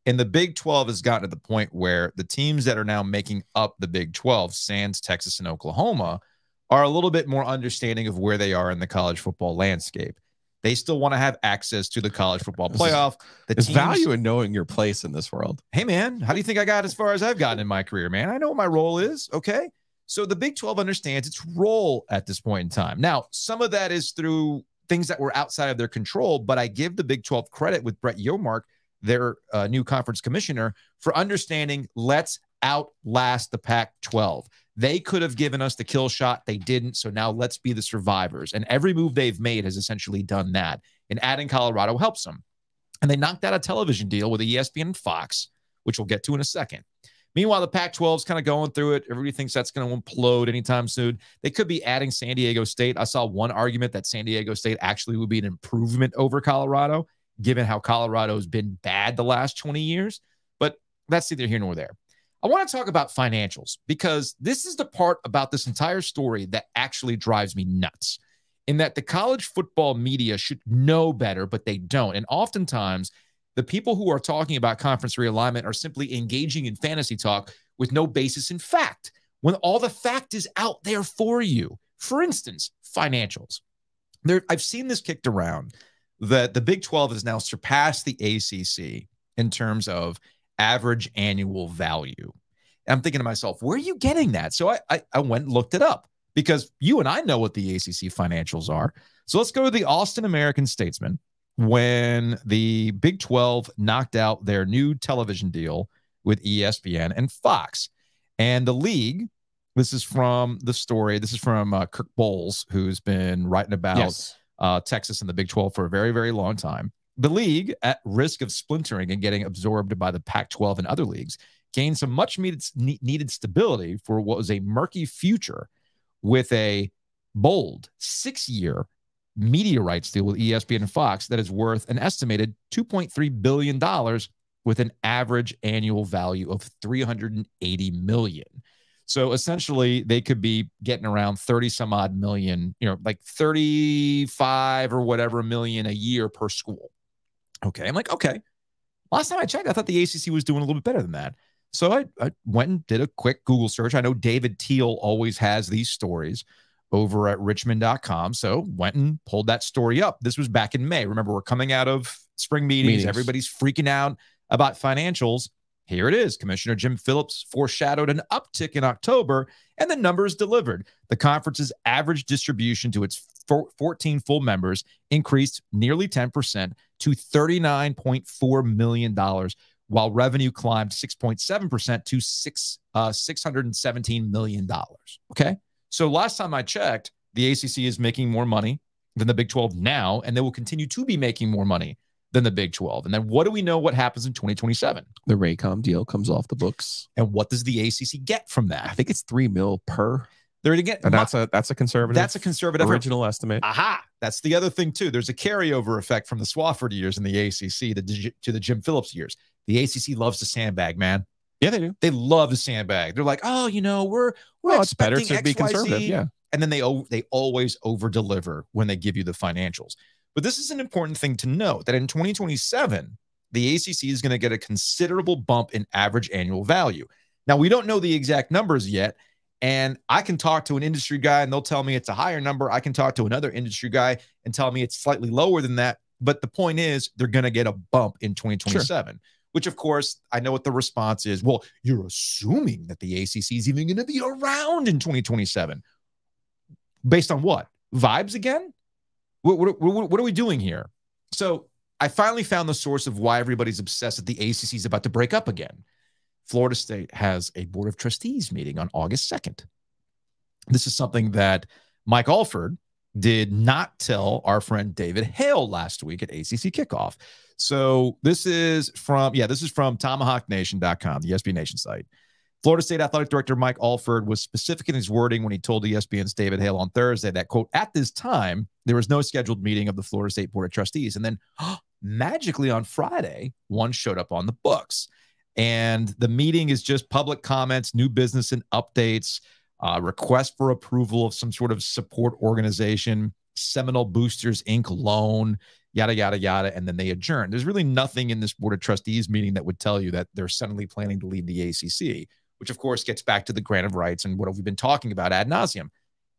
A: And the Big 12 has gotten to the point where the teams that are now making up the Big 12, sans Texas and Oklahoma, are a little bit more understanding of where they are in the college football landscape. They still want to have access to the college football playoff.
B: There's value in knowing your place in this world.
A: Hey, man, how do you think I got as far as I've gotten in my career, man? I know what my role is, okay? So the Big 12 understands its role at this point in time. Now, some of that is through things that were outside of their control, but I give the Big 12 credit with Brett Yomark, their new conference commissioner, for understanding let's outlast the Pac-12. They could have given us the kill shot. They didn't. So now let's be the survivors. And every move they've made has essentially done that. And adding Colorado helps them. And they knocked out a television deal with ESPN and Fox, which we'll get to in a second. Meanwhile, the Pac-12 is kind of going through it. Everybody thinks that's going to implode anytime soon. They could be adding San Diego State. I saw one argument that San Diego State actually would be an improvement over Colorado, given how Colorado has been bad the last 20 years. But that's neither here nor there. I want to talk about financials because this is the part about this entire story that actually drives me nuts, in that the college football media should know better, but they don't. And oftentimes, the people who are talking about conference realignment are simply engaging in fantasy talk with no basis in fact, when all the fact is out there for you. For instance, financials. I've seen this kicked around that the Big 12 has now surpassed the ACC in terms of average annual value. I'm thinking to myself, where are you getting that? So I went and looked it up because you and I know what the ACC financials are. So let's go to the Austin American-Statesman. When the Big 12 knocked out their new television deal with ESPN and Fox. And the league, this is from the story, this is from Kirk Bowles, who's been writing about Texas and the Big 12 for a very, very long time. The league, at risk of splintering and getting absorbed by the Pac-12 and other leagues, gained some much needed stability for what was a murky future with a bold 6-year media rights deal with ESPN and Fox that is worth an estimated $2.3 billion with an average annual value of $380 million. So essentially, they could be getting around 30 some odd million, like 35 or whatever million a year per school. Okay. I'm like, okay. Last time I checked, I thought the ACC was doing a little bit better than that. So I went and did a quick Google search. I know David Teal always has these stories over at richmond.com. So went and pulled that story up. This was back in May. Remember, we're coming out of spring meetings. Everybody's freaking out about financials. Here it is. Commissioner Jim Phillips foreshadowed an uptick in October, and the numbers delivered. The conference's average distribution to its 14 full members increased nearly 10% to $39.4 million, while revenue climbed 6.7% to $617 million. Okay? So last time I checked, the ACC is making more money than the Big 12 now, and they will continue to be making more money than the Big 12. And then what do we know what happens in 2027?
B: The Raycom deal comes off the books.
A: And what does the ACC get from that?
B: I think it's $3 million per.
A: They're to get,
B: and that's a conservative.
A: That's a conservative
B: original estimate.
A: Aha! That's the other thing too. There's a carryover effect from the Swafford years in the ACC to the Jim Phillips years. The ACC loves to sandbag, man.
B: Yeah, they do.
A: They love to sandbag. They're like, oh, we're
B: it's better to be conservative. Yeah.
A: And then they always over deliver when they give you the financials. But this is an important thing to note, that in 2027, the ACC is going to get a considerable bump in average annual value. Now, we don't know the exact numbers yet, And I can talk to an industry guy and they'll tell me it's a higher number. I can talk to another industry guy and tell me it's slightly lower than that. But the point is, they're going to get a bump in 2027, sure. Which, of course, I know what the response is. Well, you're assuming that the ACC is even going to be around in 2027. Based on what? Vibes again? What are we doing here? So I finally found the source of why everybody's obsessed that the ACC is about to break up again. Florida State has a Board of Trustees meeting on August 2nd. This is something that Mike Alford did not tell our friend David Hale last week at ACC Kickoff. So this is from TomahawkNation.com, the SB Nation site. Florida State Athletic Director Mike Alford was specific in his wording when he told ESPN's David Hale on Thursday that, quote, at this time, there was no scheduled meeting of the Florida State Board of Trustees. And then magically on Friday, one showed up on the books. And the meeting is just public comments, new business and updates, request for approval of some sort of support organization, Seminole Boosters Inc. loan, yada, yada, yada, and then they adjourn. There's really nothing in this Board of Trustees meeting that would tell you that they're suddenly planning to leave the ACC, which, of course, gets back to the grant of rights and what have we been talking about ad nauseum.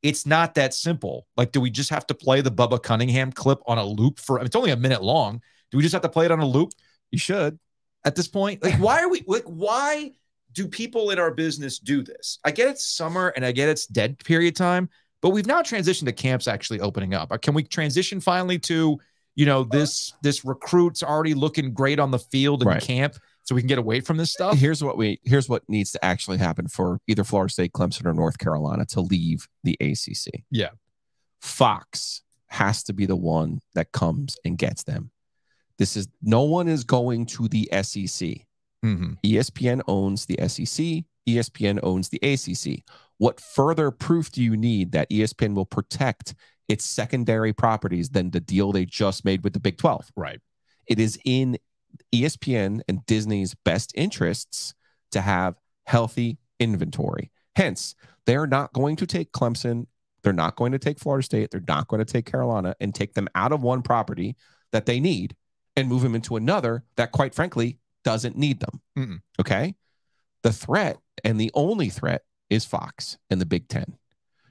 A: It's not that simple. Like, do we just have to play the Bubba Cunningham clip on a loop for – it's only a minute long. Do we just have to play it on a loop? You should. At this point, like, why do people in our business do this? I get it's summer and I get it's dead period time, but we've now transitioned to camps actually opening up. Can we transition finally to, this recruit's already looking great on the field in camp so we can get away from this stuff?
B: Here's what needs to actually happen for either Florida State, Clemson, or North Carolina to leave the ACC.
A: Yeah.
B: Fox has to be the one that comes and gets them. No one is going to the SEC.
A: Mm-hmm.
B: ESPN owns the SEC. ESPN owns the ACC. What further proof do you need that ESPN will protect its secondary properties than the deal they just made with the Big 12?
A: Right.
B: It is in ESPN and Disney's best interests to have healthy inventory. Hence, they're not going to take Clemson. They're not going to take Florida State. They're not going to take Carolina and take them out of one property that they need and move them into another that, quite frankly, doesn't need them.
A: Mm-mm.
B: Okay? The threat, and the only threat, is Fox and the Big Ten.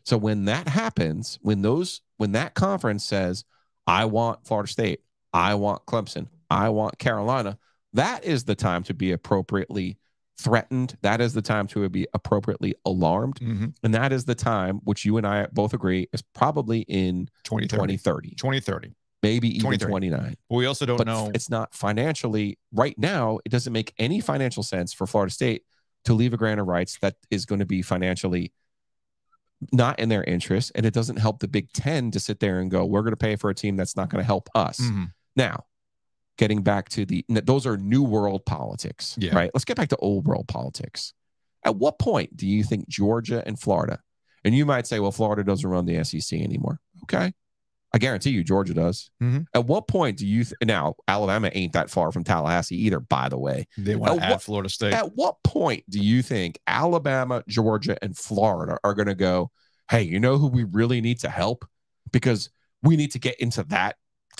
B: So when that happens, when that conference says, I want Florida State, I want Clemson, I want Carolina, that is the time to be appropriately threatened. That is the time to be appropriately alarmed.
A: Mm-hmm.
B: And that is the time, which you and I both agree, is probably in 2030.
A: 2030.
B: Maybe even 29.
A: But we also don't know.
B: It's not financially, right now, it doesn't make any financial sense for Florida State to leave a grant of rights that is going to be financially not in their interest. And it doesn't help the Big Ten to sit there and go, we're going to pay for a team that's not going to help us.
A: Mm-hmm.
B: Now, getting back to those are new world politics, right? Let's get back to old world politics. At what point do you think Georgia and Florida, and you might say, well, Florida doesn't run the SEC anymore. Okay. I guarantee you Georgia does.
A: Mm-hmm.
B: At what point do you now Alabama ain't that far from Tallahassee either, by the way.
A: They want to add Florida State.
B: At what point do you think Alabama, Georgia, and Florida are going to go, hey, you know who we really need to help? Because we need to get into that,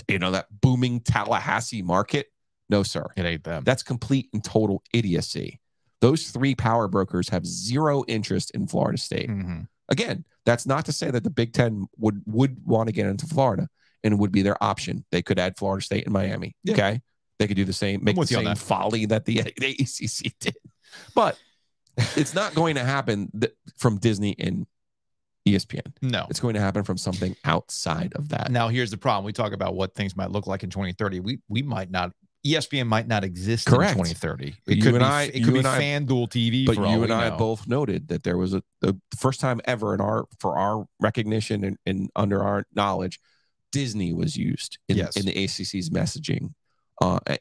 B: that booming Tallahassee market? No, sir.
A: It ain't them.
B: That's complete and total idiocy. Those three power brokers have zero interest in Florida State.
A: Mm-hmm.
B: Again, that's not to say that the Big Ten would want to get into Florida and it would be their option. They could add Florida State and Miami. Yeah. Okay. They could do the same, make the same folly that the ACC did. But it's not going to happen from Disney and ESPN.
A: No.
B: It's going to happen from something outside of that.
A: Now, here's the problem. We talk about what things might look like in 2030. We might not. ESPN might not exist in 2030. It could be FanDuel TV.
B: But you and I both noted that there was the first time ever for our recognition and under our knowledge, Disney was used in the ACC's messaging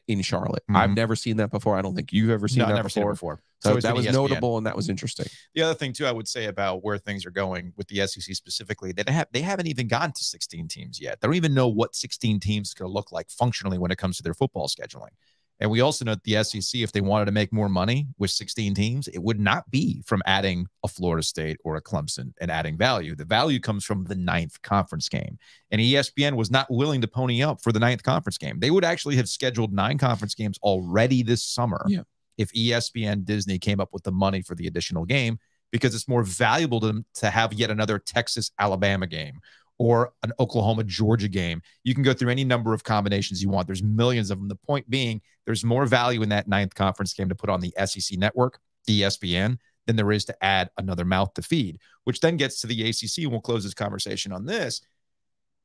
B: in Charlotte. Mm-hmm. I've never seen that before. I don't think you've ever seen that before. So that was notable and that was interesting.
A: The other thing too, I would say about where things are going with the SEC specifically, they haven't even gotten to 16 teams yet. They don't even know what 16 teams is going to look like functionally when it comes to their football scheduling. And we also know that the SEC, if they wanted to make more money with 16 teams, it would not be from adding a Florida State or a Clemson and adding value. The value comes from the 9th conference game. And ESPN was not willing to pony up for the 9th conference game. They would actually have scheduled 9 conference games already this summer.
B: Yeah.
A: If ESPN Disney came up with the money for the additional game, because it's more valuable to them to have yet another Texas-Alabama game or an Oklahoma-Georgia game. You can go through any number of combinations you want. There's millions of them. The point being, there's more value in that 9th conference game to put on the SEC network, the ESPN, than there is to add another mouth to feed, which then gets to the ACC, and we'll close this conversation on this.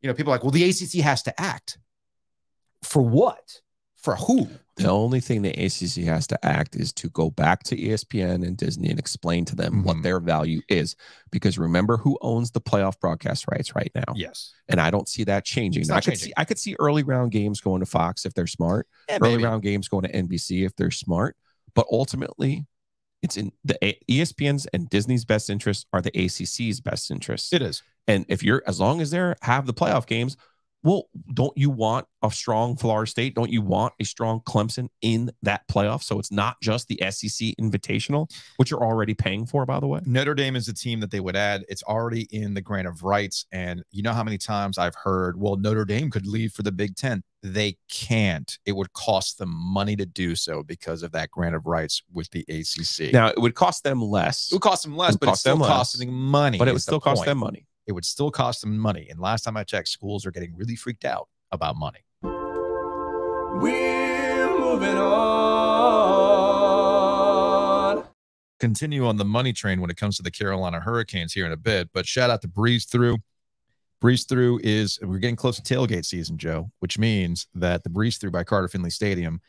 A: You know, people are like, well, the ACC has to act. For what? For who?
B: The only thing the ACC has to act is to go back to ESPN and Disney and explain to them what their value is. Because remember who owns the playoff broadcast rights right now?
A: Yes.
B: And I don't see that changing. Now, I could see early round games going to Fox if they're smart. Yeah, early round games going to NBC if they're smart. But ultimately, it's in the ESPN's and Disney's best interests are the ACC's best interests.
A: It is.
B: And if you're, as long as they have the playoff games, well, don't you want a strong Florida State? Don't you want a strong Clemson in that playoff? So it's not just the SEC Invitational, which you're already paying for, by the way.
A: Notre Dame is the team that they would add. It's already in the grant of rights. And you know how many times I've heard, well, Notre Dame could leave for the Big Ten. They can't. It would cost them money to do so because of that grant of rights with the ACC.
B: Now, it would cost them less.
A: It would cost them less, but it's still costing money.
B: But it would still cost them money.
A: It would still cost them money. And last time I checked, schools are getting really freaked out about money.
C: We're moving on.
A: Continue on the money train when it comes to the Carolina Hurricanes here in a bit, but shout out to Breeze Through. Breeze Through is, we're getting close to tailgate season, Joe, which means that the Breeze Through by Carter Finley Stadium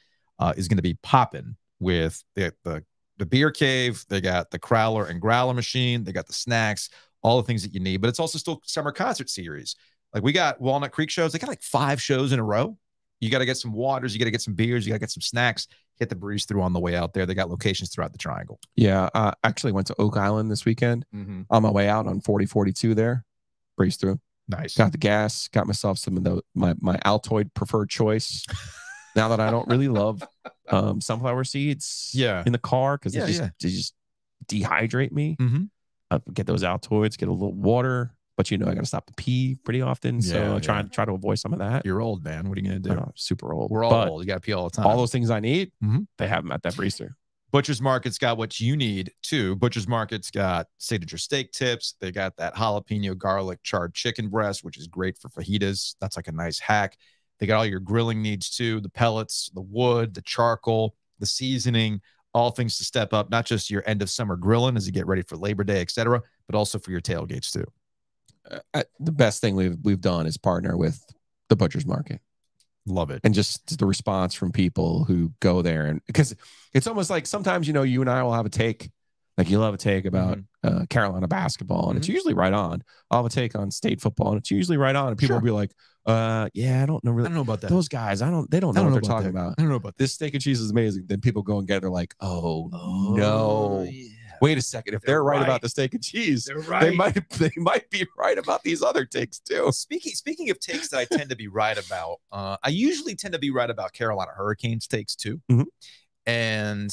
A: is going to be popping with the beer cave. They got the crowler and growler machine. They got the snacks, all the things that you need, but it's also still summer concert series. Like we got Walnut Creek shows. They got like 5 shows in a row. You got to get some waters. You got to get some beers. You got to get some snacks. Hit the Breeze Through on the way out there. They got locations throughout the triangle.
B: Yeah. Actually went to Oak Island this weekend on my way out on 4042 there. Breeze Through.
A: Nice.
B: Got the gas. Got myself some of my Altoid preferred choice. Now that I don't really love sunflower seeds in the car because they just dehydrate me. Get those Altoids, get a little water, but you know I got to stop to pee pretty often, so I try to avoid some of that.
A: You're old, man. What are you gonna do?
B: Super old.
A: We're all old. You got to pee all the time.
B: All those things I need, they have them at that Breeze Through.
A: Butcher's Market's got what you need too. Butcher's Market's got signature steak tips. They got that jalapeno garlic charred chicken breast, which is great for fajitas. That's like a nice hack. They got all your grilling needs too, the pellets, the wood, the charcoal, the seasoning, all things to step up, not just your end of summer grilling as you get ready for Labor Day, etc., but also for your tailgates too.
B: The best thing we've done is partner with the Butcher's Market.
A: Love it.
B: And just the response from people who go there, and because it's almost like sometimes, you know, you and I will have a take, like you'll have a take about Carolina basketball, and it's usually right on. I'll have a take on state football, and it's usually right on. And people will be like, yeah, I don't know. Really,
A: I don't know about that.
B: Those guys, they don't know what they're talking about.
A: I don't know about
B: this steak and cheese is amazing. Then people go and get it. They're like, oh no. Yeah. Wait a second. If they're right about the steak and cheese, they might be right about these other takes too.
A: Speaking of takes that I tend to be right about, I usually tend to be right about Carolina Hurricanes takes too. And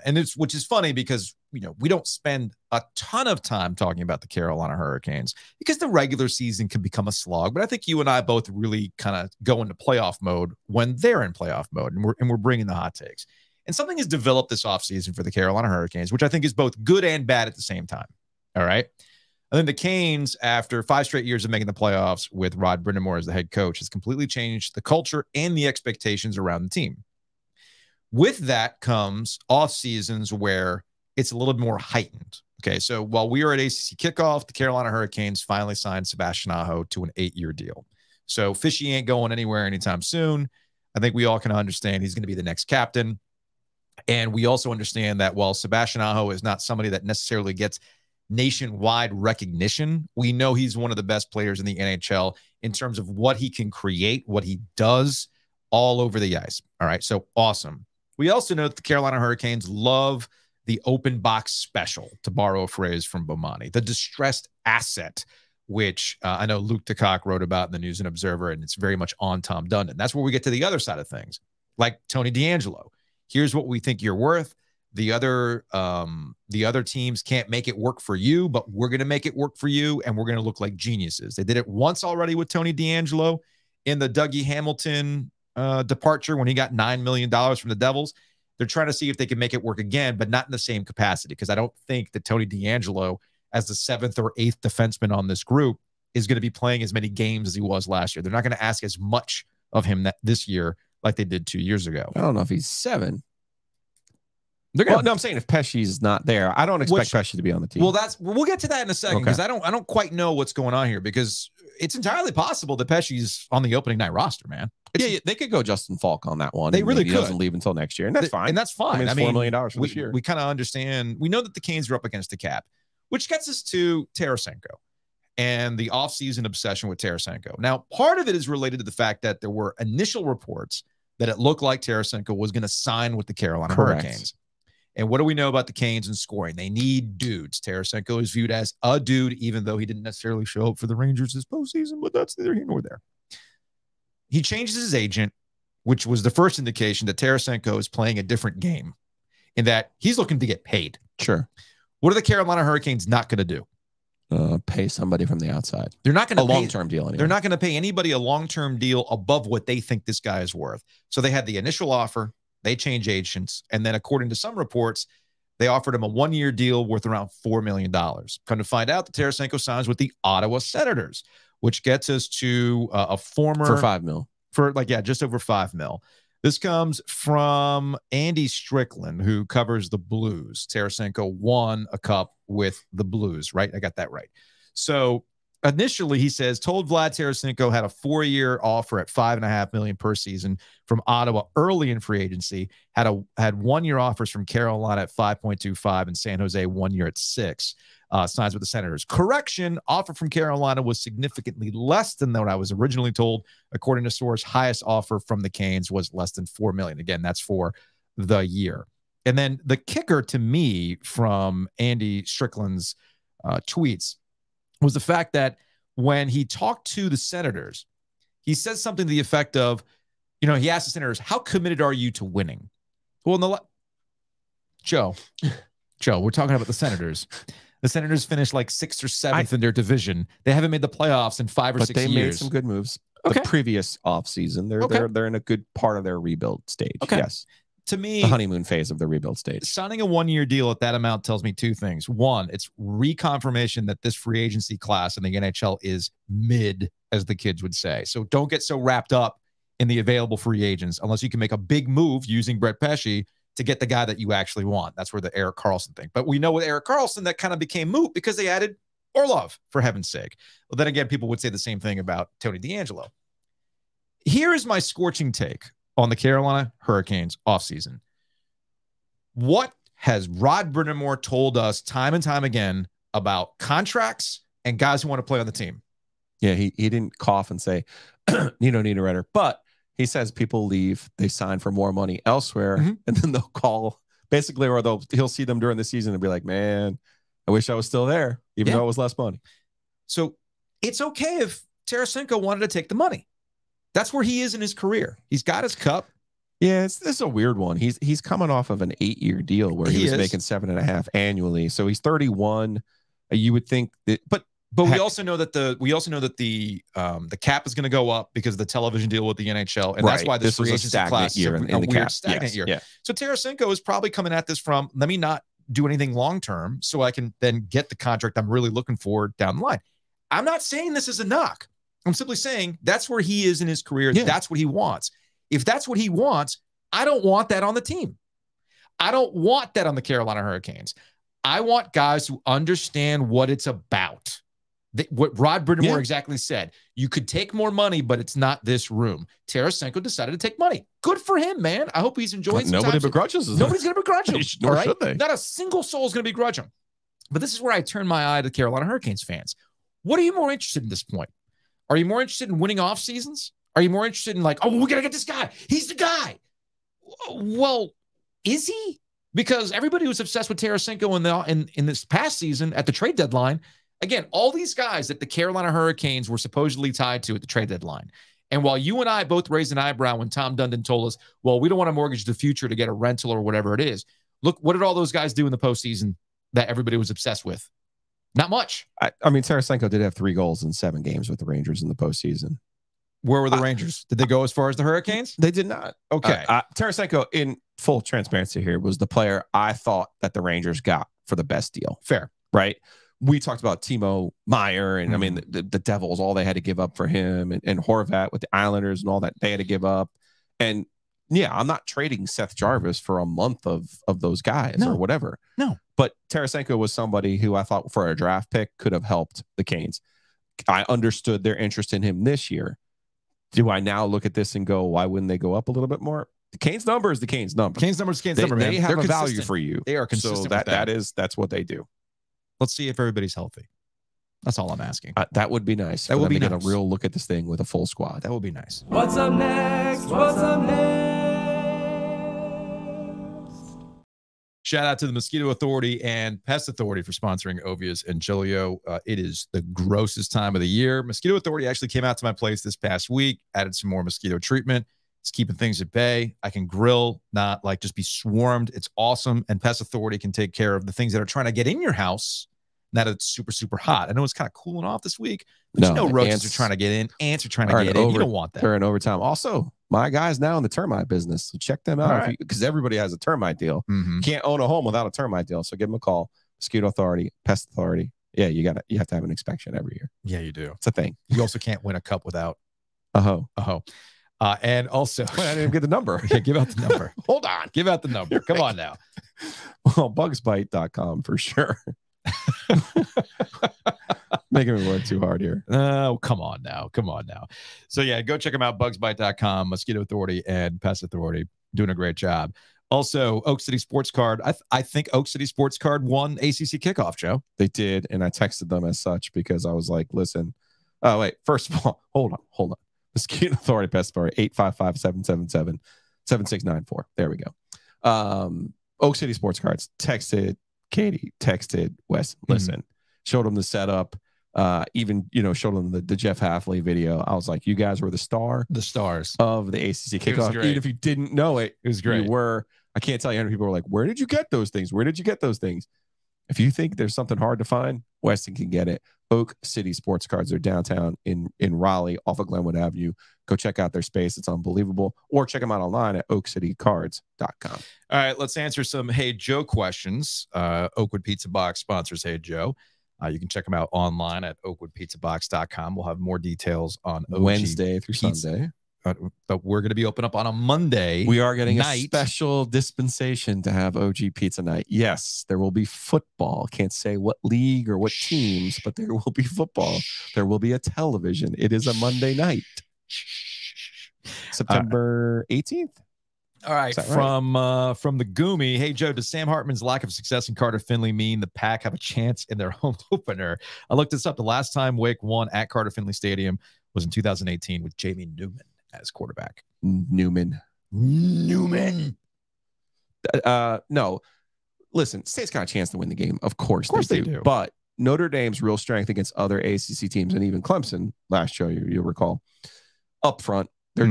A: it's, which is funny because, you know, we don't spend a ton of time talking about the Carolina Hurricanes because the regular season can become a slog. But I think you and I both really kind of go into playoff mode when they're in playoff mode, and we're bringing the hot takes. And something has developed this offseason for the Carolina Hurricanes, which I think is both good and bad at the same time. All right. And then the Canes, after 5 straight years of making the playoffs with Rod Brindamore as the head coach, has completely changed the culture and the expectations around the team. With that comes off seasons where it's a little more heightened. Okay. So while we are at ACC kickoff, the Carolina Hurricanes finally signed Sebastian Aho to an 8-year deal. So Fishy ain't going anywhere anytime soon. I think we all can understand he's going to be the next captain. And we also understand that while Sebastian Aho is not somebody that necessarily gets nationwide recognition, we know he's one of the best players in the NHL in terms of what he can create, what he does all over the ice. All right. So awesome. We also know that the Carolina Hurricanes love the open box special, to borrow a phrase from Bomani, the distressed asset, which I know Luke DeCock wrote about in the News and Observer, and it's very much on Tom Dundon. That's where we get to the other side of things, like Tony D'Angelo. Here's what we think you're worth. The other teams can't make it work for you, but we're going to make it work for you, and we're going to look like geniuses. They did it once already with Tony D'Angelo in the Dougie Hamilton departure when he got $9 million from the Devils. They're trying to see if they can make it work again, but not in the same capacity, because I don't think that Tony DeAngelo, as the 7th or 8th defenseman on this group, is going to be playing as many games as he was last year. They're not going to ask as much of him this year like they did 2 years ago.
B: I don't know if he's 7. No, I'm saying if Pesci's not there, I don't expect Pesci to be on the team.
A: Well, we'll get to that in a second, because I don't quite know what's going on here, because it's entirely possible that Pesci's on the opening night roster, man.
B: Yeah, they could go Justin Falk on that one.
A: They really could.
B: He doesn't leave until next year, and that's fine.
A: And that's fine.
B: I mean, $4 million for this year.
A: We kind of understand. We know that the Canes are up against the cap, which gets us to Tarasenko and the offseason obsession with Tarasenko. Now, part of it is related to the fact that there were initial reports that it looked like Tarasenko was going to sign with the Carolina Hurricanes. And what do we know about the Canes and scoring? They need dudes. Tarasenko is viewed as a dude, even though he didn't necessarily show up for the Rangers this postseason, but that's neither here nor there. He changes his agent, which was the first indication that Tarasenko is playing a different game, in that he's looking to get paid.
B: Sure.
A: What are the Carolina Hurricanes not going to do?
B: Pay somebody from the outside.
A: They're not going to
B: a long-term deal. Anyway.
A: They're not going to pay anybody a long-term deal above what they think this guy is worth. So they had the initial offer. They change agents. And then according to some reports, they offered him a 1-year deal worth around $4 million. Come to find out that Tarasenko signs with the Ottawa Senators, which gets us to a former...
B: For $5 million.
A: For just over $5 million. This comes from Andy Strickland, who covers the Blues. Tarasenko won a cup with the Blues, right? I got that right. So initially, he says, told Vlad Tarasenko had a 4-year offer at $5.5 million per season from Ottawa early in free agency, had 1-year offers from Carolina at 5.25 and San Jose 1 year at $6. Signs with the Senators. Correction, offer from Carolina was significantly less than what I was originally told. According to source, highest offer from the Canes was less than $4 million. Again, that's for the year. And then the kicker to me from Andy Strickland's tweets was the fact that when he talked to the Senators, he said something to the effect of, he asked the Senators, how committed are you to winning? Well, Joe, we're talking about the Senators. The Senators finished like 6th or 7th in their division. They haven't made the playoffs in 5 or 6 years.
B: But they made some good moves.
A: Okay.
B: The previous offseason, they're in a good part of their rebuild stage.
A: Okay.
B: Yes.
A: To me,
B: the honeymoon phase of the rebuild stage.
A: Signing a 1-year deal at that amount tells me 2 things. One, it's reconfirmation that this free agency class in the NHL is mid, as the kids would say. So don't get so wrapped up in the available free agents unless you can make a big move using Brett Pesci to get the guy that you actually want. That's where the Erik Karlsson thing. But we know with Erik Karlsson, that kind of became moot because they added Orlov, for heaven's sake. Well, then again, people would say the same thing about Tony DeAngelo. Here is my scorching take on the Carolina Hurricanes offseason. What has Rod Brind'Amour told us time and time again about contracts and guys who want to play on the team?
B: Yeah, he didn't cough and say, you don't need a redder. But he says people leave, they sign for more money elsewhere, and then they'll call basically, or he'll see them during the season and be like, man, I wish I was still there, even though it was less money.
A: So it's okay if Tarasenko wanted to take the money. That's where he is in his career. He's got his cup.
B: Yeah, this is a weird one. He's coming off of an 8-year deal where he was making 7.5 annually. So he's 31. You would think that, but
A: we also know that the cap is going to go up because of the television deal with the NHL, and that's why this free agency class
B: year in the cap.
A: Stagnant year.
B: Yeah.
A: So Tarasenko is probably coming at this from, let me not do anything long term, so I can then get the contract I'm really looking for down the line. I'm not saying this is a knock. I'm simply saying that's where he is in his career. Yeah. That's what he wants. If that's what he wants, I don't want that on the team. I don't want that on the Carolina Hurricanes. I want guys who understand what it's about. What Rod Brind'Amour exactly said. You could take more money, but it's not this room. Tarasenko decided to take money. Good for him, man. I hope he's enjoying some
B: Nobody begrudges him.
A: Nobody's going to begrudge him.
B: Nor
A: all right?
B: should they.
A: Not a single soul is going to begrudge him. But this is where I turn my eye to Carolina Hurricanes fans. What are you more interested in at this point? Are you more interested in winning off seasons? Are you more interested in like, oh, we got to get this guy. He's the guy. Well, is he? Because everybody was obsessed with Tarasenko in this past season at the trade deadline. Again, all these guys that the Carolina Hurricanes were supposedly tied to at the trade deadline. And while you and I both raised an eyebrow when Tom Dundon told us, well, we don't want to mortgage the future to get a rental or whatever it is. Look, what did all those guys do in the postseason that everybody was obsessed with? Not much.
B: I mean, Tarasenko did have 3 goals in 7 games with the Rangers in the postseason.
A: Where were the Rangers? Did they go as far as the Hurricanes?
B: They did not.
A: Okay.
B: Tarasenko, full transparency here, was the player I thought that the Rangers got for the best deal.
A: Fair.
B: Right? We talked about Timo Meyer, and I mean, the Devils, all they had to give up for him, and Horvat with the Islanders and all that they had to give up. And yeah, I'm not trading Seth Jarvis for a month of those guys or whatever.
A: No.
B: But Tarasenko was somebody who I thought for a draft pick could have helped the Canes. I understood their interest in him this year. Do I now look at this and go, why wouldn't they go up a little bit more? The Canes number is the Canes number.
A: Canes number is Canes number, man.
B: They have a value for you.
A: They are consistent.
B: So that's what they do.
A: Let's see if everybody's healthy. That's all I'm asking.
B: That would be nice.
A: That would be nice.
B: Get a real look at this thing with a full squad.
A: That would be nice.
C: What's up next? What's up next?
A: Shout out to the Mosquito Authority and Pest Authority for sponsoring OVIES and Giglio. It is the grossest time of the year. Mosquito Authority actually came out to my place this past week, added some more mosquito treatment. It's keeping things at bay. I can grill, not like just be swarmed. It's awesome. And Pest Authority can take care of the things that are trying to get in your house now that it's super, super hot. I know it's kind of cooling off this week, but roaches are trying to get in. Ants are trying to get in. You don't want that.
B: They're in overtime. Also, my guy's now in the termite business, so check them out because everybody has a termite deal. Can't own a home without a termite deal, so give them a call. Mosquito Authority, Pest Authority. Yeah, you have to have an inspection every year.
A: Yeah, you do.
B: It's a thing.
A: You also can't win a cup without
B: a hoe.
A: And also,
B: I didn't even get the number.
A: Yeah, give out the number.
B: Hold on.
A: Give out the number. Come on now.
B: Well, bugsbite.com for sure. Making me work too hard here.
A: Oh, come on now. So yeah, go check them out. Bugsbite.com, Mosquito Authority and Pest Authority, doing a great job. Also, Oak City Sports Card. I think Oak City Sports Card won ACC kickoff, Joe.
B: They did, and I texted them as such because I was like, listen. Oh wait, first of all, hold on. Mosquito Authority, Pest Authority, 855-777-7694. There we go. Oak City Sports Cards. Texted Katie, texted Wes. Listen, showed them the setup. Even showed them the Jeff Halfley video. I was like, you guys were the stars of the ACC kickoff. Even if you didn't know it,
A: it was great.
B: You were. I can't tell you how many people were like, where did you get those things? If you think there's something hard to find, Weston can get it. Oak City Sports Cards are downtown in Raleigh off of Glenwood Avenue. Go check out their space. It's unbelievable. Or check them out online at oakcitycards.com.
A: All right, let's answer some Hey Joe questions. Oakwood Pizza Box sponsors Hey Joe. You can check them out online at oakwoodpizzabox.com. We'll have more details on
B: Wednesday through Sunday.
A: But we're going to be open up on a Monday.
B: We are getting a special dispensation to have OG Pizza Night. Yes, there will be football. Can't say what league or what teams, but there will be football. There will be a television. It is a Monday night. September 18th.
A: All right, from the Goomy. Hey, Joe, does Sam Hartman's lack of success in Carter Finley mean the Pack have a chance in their home opener? I looked this up. The last time Wake won at Carter Finley Stadium was in 2018 with Jamie Newman as quarterback.
B: Newman. No. Listen, State's got a chance to win the game. Of course they do. But Notre Dame's real strength against other ACC teams and even Clemson last year, you'll recall, up front, they're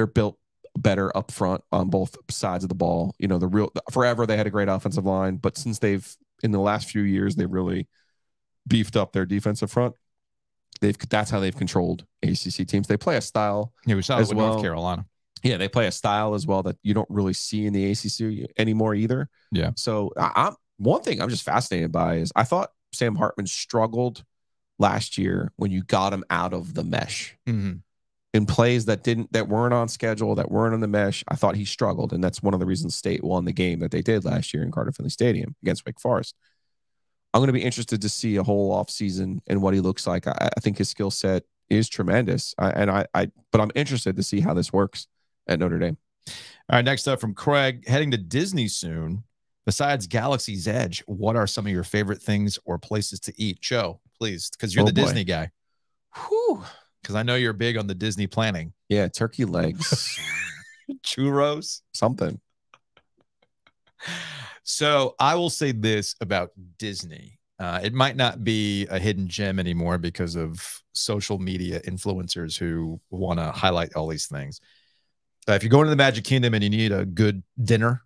B: built better up front on both sides of the ball. Forever they had a great offensive line, but since in the last few years, they've really beefed up their defensive front. That's how they've controlled ACC teams. They play a style.
A: Yeah, we saw it with North Carolina.
B: Yeah, they play a style as well that you don't really see in the ACC anymore either.
A: Yeah.
B: So one thing I'm just fascinated by is I thought Sam Hartman struggled last year when you got him out of the mesh. In plays that weren't on schedule, that weren't on the mesh. I thought he struggled, and that's one of the reasons State won the game that they did last year in Carter Finley Stadium against Wake Forest. I'm going to be interested to see a whole offseason and what he looks like. I think his skill set is tremendous, but I'm interested to see how this works at Notre Dame.
A: All right, next up from Craig, heading to Disney soon. Besides Galaxy's Edge, what are some of your favorite things or places to eat? Joe, please, because you're the Disney guy.
B: Whew.
A: Because I know you're big on the Disney planning.
B: Yeah, turkey legs.
A: Churros.
B: Something.
A: So I will say this about Disney. It might not be a hidden gem anymore because of social media influencers who want to highlight all these things. If you're going to the Magic Kingdom and you need a good dinner,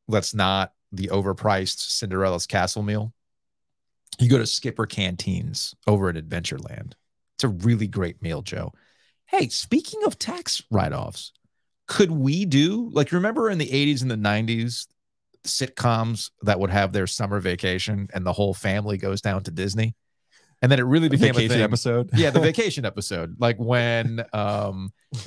A: that's not the overpriced Cinderella's Castle meal, you go to Skipper Canteens over at Adventureland. It's a really great meal, Joe. Hey, speaking of tax write-offs, Could we do, like, remember in the 80s and the 90s, sitcoms that would have their summer vacation and the whole family goes down to Disney? And then it really became a thing.
B: Episode.
A: Yeah, the vacation episode. Like when,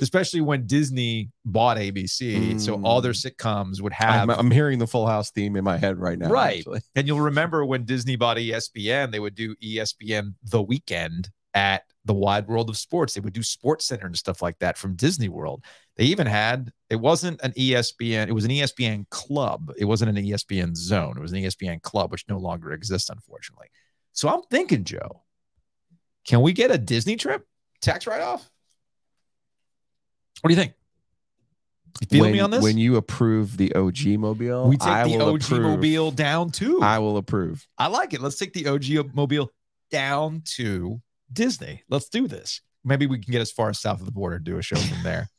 A: especially when Disney bought ABC, so all their sitcoms would have.
B: I'm hearing the Full House theme in my head right now.
A: Right.
B: Actually.
A: And you'll remember when Disney bought ESPN, they would do ESPN The Weekend at the Wide World of Sports. They would do Sports Center and stuff like that from Disney World. They even had, it wasn't an ESPN, it was an ESPN Club. It wasn't an ESPN Zone. It was an ESPN Club, which no longer exists, unfortunately. So I'm thinking, Joe, can we get a Disney trip tax write-off? What do you think? You feeling me on this?
B: When you approve the OG Mobile,
A: we take the OG Mobile down too.
B: I will approve.
A: I like it. Let's take the OG Mobile down to Disney. Let's do this. Maybe we can get as far as south of the border and do a show from there.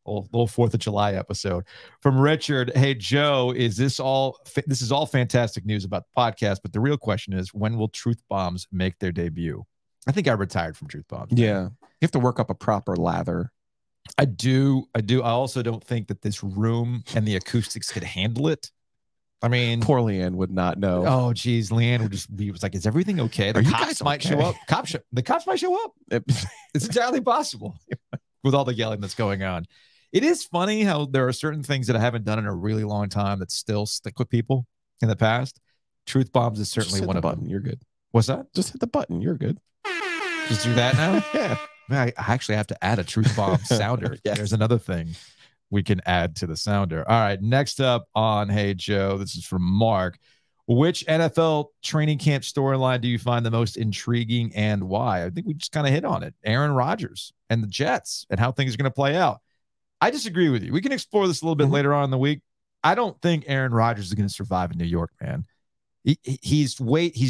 A: Little 4th of July episode from Richard. Hey, Joe, this is all fantastic news about the podcast, but the real question is, when will Truth Bombs make their debut? I think I retired from Truth Bombs.
B: Yeah. You have to work up a proper lather.
A: I do. I also don't think that this room and the acoustics could handle it. I mean,
B: poor Leanne would not know.
A: Oh, geez. Leanne would just be like, is everything okay? The cops might show up. The cops might show up. It's entirely possible with all the yelling that's going on. It is funny how there are certain things that I haven't done in a really long time that still stick with people in the past. Truth Bombs is certainly one of them.
B: You're good.
A: What's that?
B: Just hit the button. You're good.
A: Just do that now?
B: Yeah.
A: I actually have to add a Truth Bomb sounder. Yes. There's another thing we can add to the sounder. All right. Next up on Hey Joe, this is from Mark. Which NFL training camp storyline do you find the most intriguing and why? I think we just kind of hit on it. AaronRodgers and the Jets and how things are going to play out. I disagree with you. We can explore this a little bit later on in the week. I don't think Aaron Rodgers is going to survive in New York, man. He's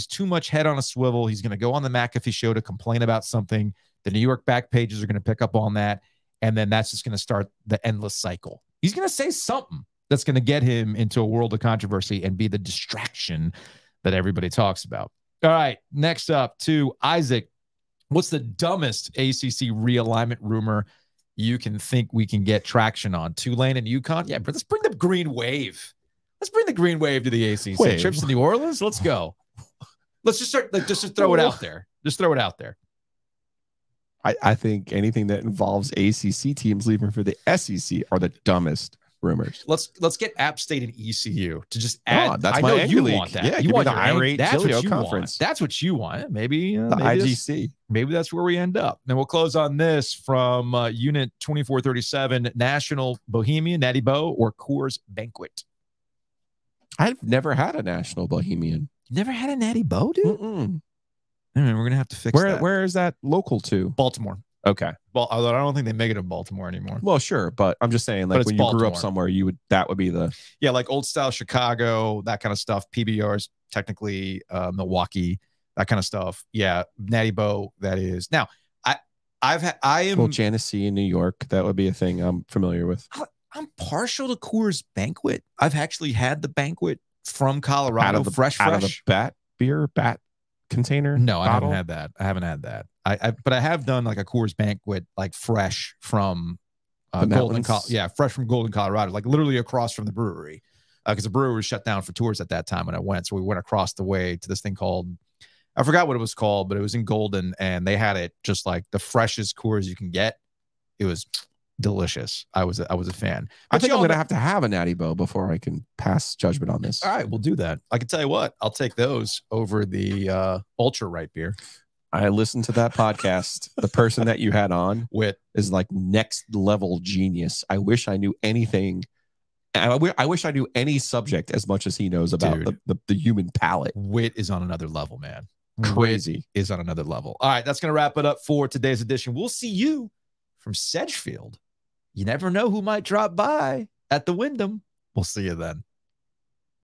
A: too much head on a swivel. He's going to go on the McAfee show to complain about something. The New York back pages are going to pick up on that. And then that's just going to start the endless cycle. He's going to say something that's going to get him into a world of controversy and be the distraction that everybody talks about. All right. Next up to Isaac. What's the dumbest ACC realignment rumor you can think we can get traction on? Tulane and UConn? Yeah, but let's bring the green wave. Let's bring the green wave to the ACC.
B: Wave.
A: Trips to New Orleans? Let's go. Let's just start, just throw it out there. Just throw it out there.
B: I think anything that involves ACC teams leaving for the SEC are the dumbest rumors.
A: Let's get App State and ECU to just add.
B: Oh, that's
A: I
B: my
A: know you
B: league.
A: want that.
B: Yeah,
A: you want
B: the
A: your
B: irate
A: That's what
B: Giglio
A: you
B: conference.
A: want. That's what you want. Maybe
B: the IGC.
A: Maybe that's where we end up. And we'll close on this from Unit 2437: National Bohemian, Natty Bo, or Coors Banquet.
B: I've never had a National Bohemian.
A: You never had a Natty Bo, dude?
B: Mm-mm.
A: I mean, we're gonna have to fix that.
B: Where is that local to?
A: Baltimore.
B: Okay.
A: Well, although I don't think they make it in Baltimore anymore.
B: Well, sure, but I'm just saying, like when you grew up somewhere, that would be the
A: like old style Chicago, that kind of stuff. PBRs, technically Milwaukee, that kind of stuff. Yeah, Natty Bo, that is. Now, I am
B: well, Genesee in New York. That would be a thing I'm familiar with.
A: I'm partial to Coors Banquet. I've actually had the Banquet from Colorado,
B: out of the bat container.
A: No,
B: bottle?
A: I haven't had that. I haven't had that. But I have done like a Coors Banquet, like fresh from fresh from Golden, Colorado, like literally across from the brewery, because the brewery was shut down for tours at that time when I went. So we went across the way to this thing called, I forgot what it was called, but it was in Golden, and they had it just like the freshest Coors you can get. It was delicious. I was a fan.
B: But I think I'm gonna have a Natty Bo before I can pass judgment on this.
A: All right, we'll do that. I can tell you what, I'll take those over the ultra right beer.
B: I listened to that podcast. The person that you had on is like next level genius. I wish I knew anything. I wish I knew any subject as much as he knows about the human palate.
A: Wit is on another level, man.
B: Crazy.
A: Wit is on another level. All right, that's going to wrap it up for today's edition. We'll see you from Sedgefield. You never know who might drop by at the Wyndham. We'll see you then.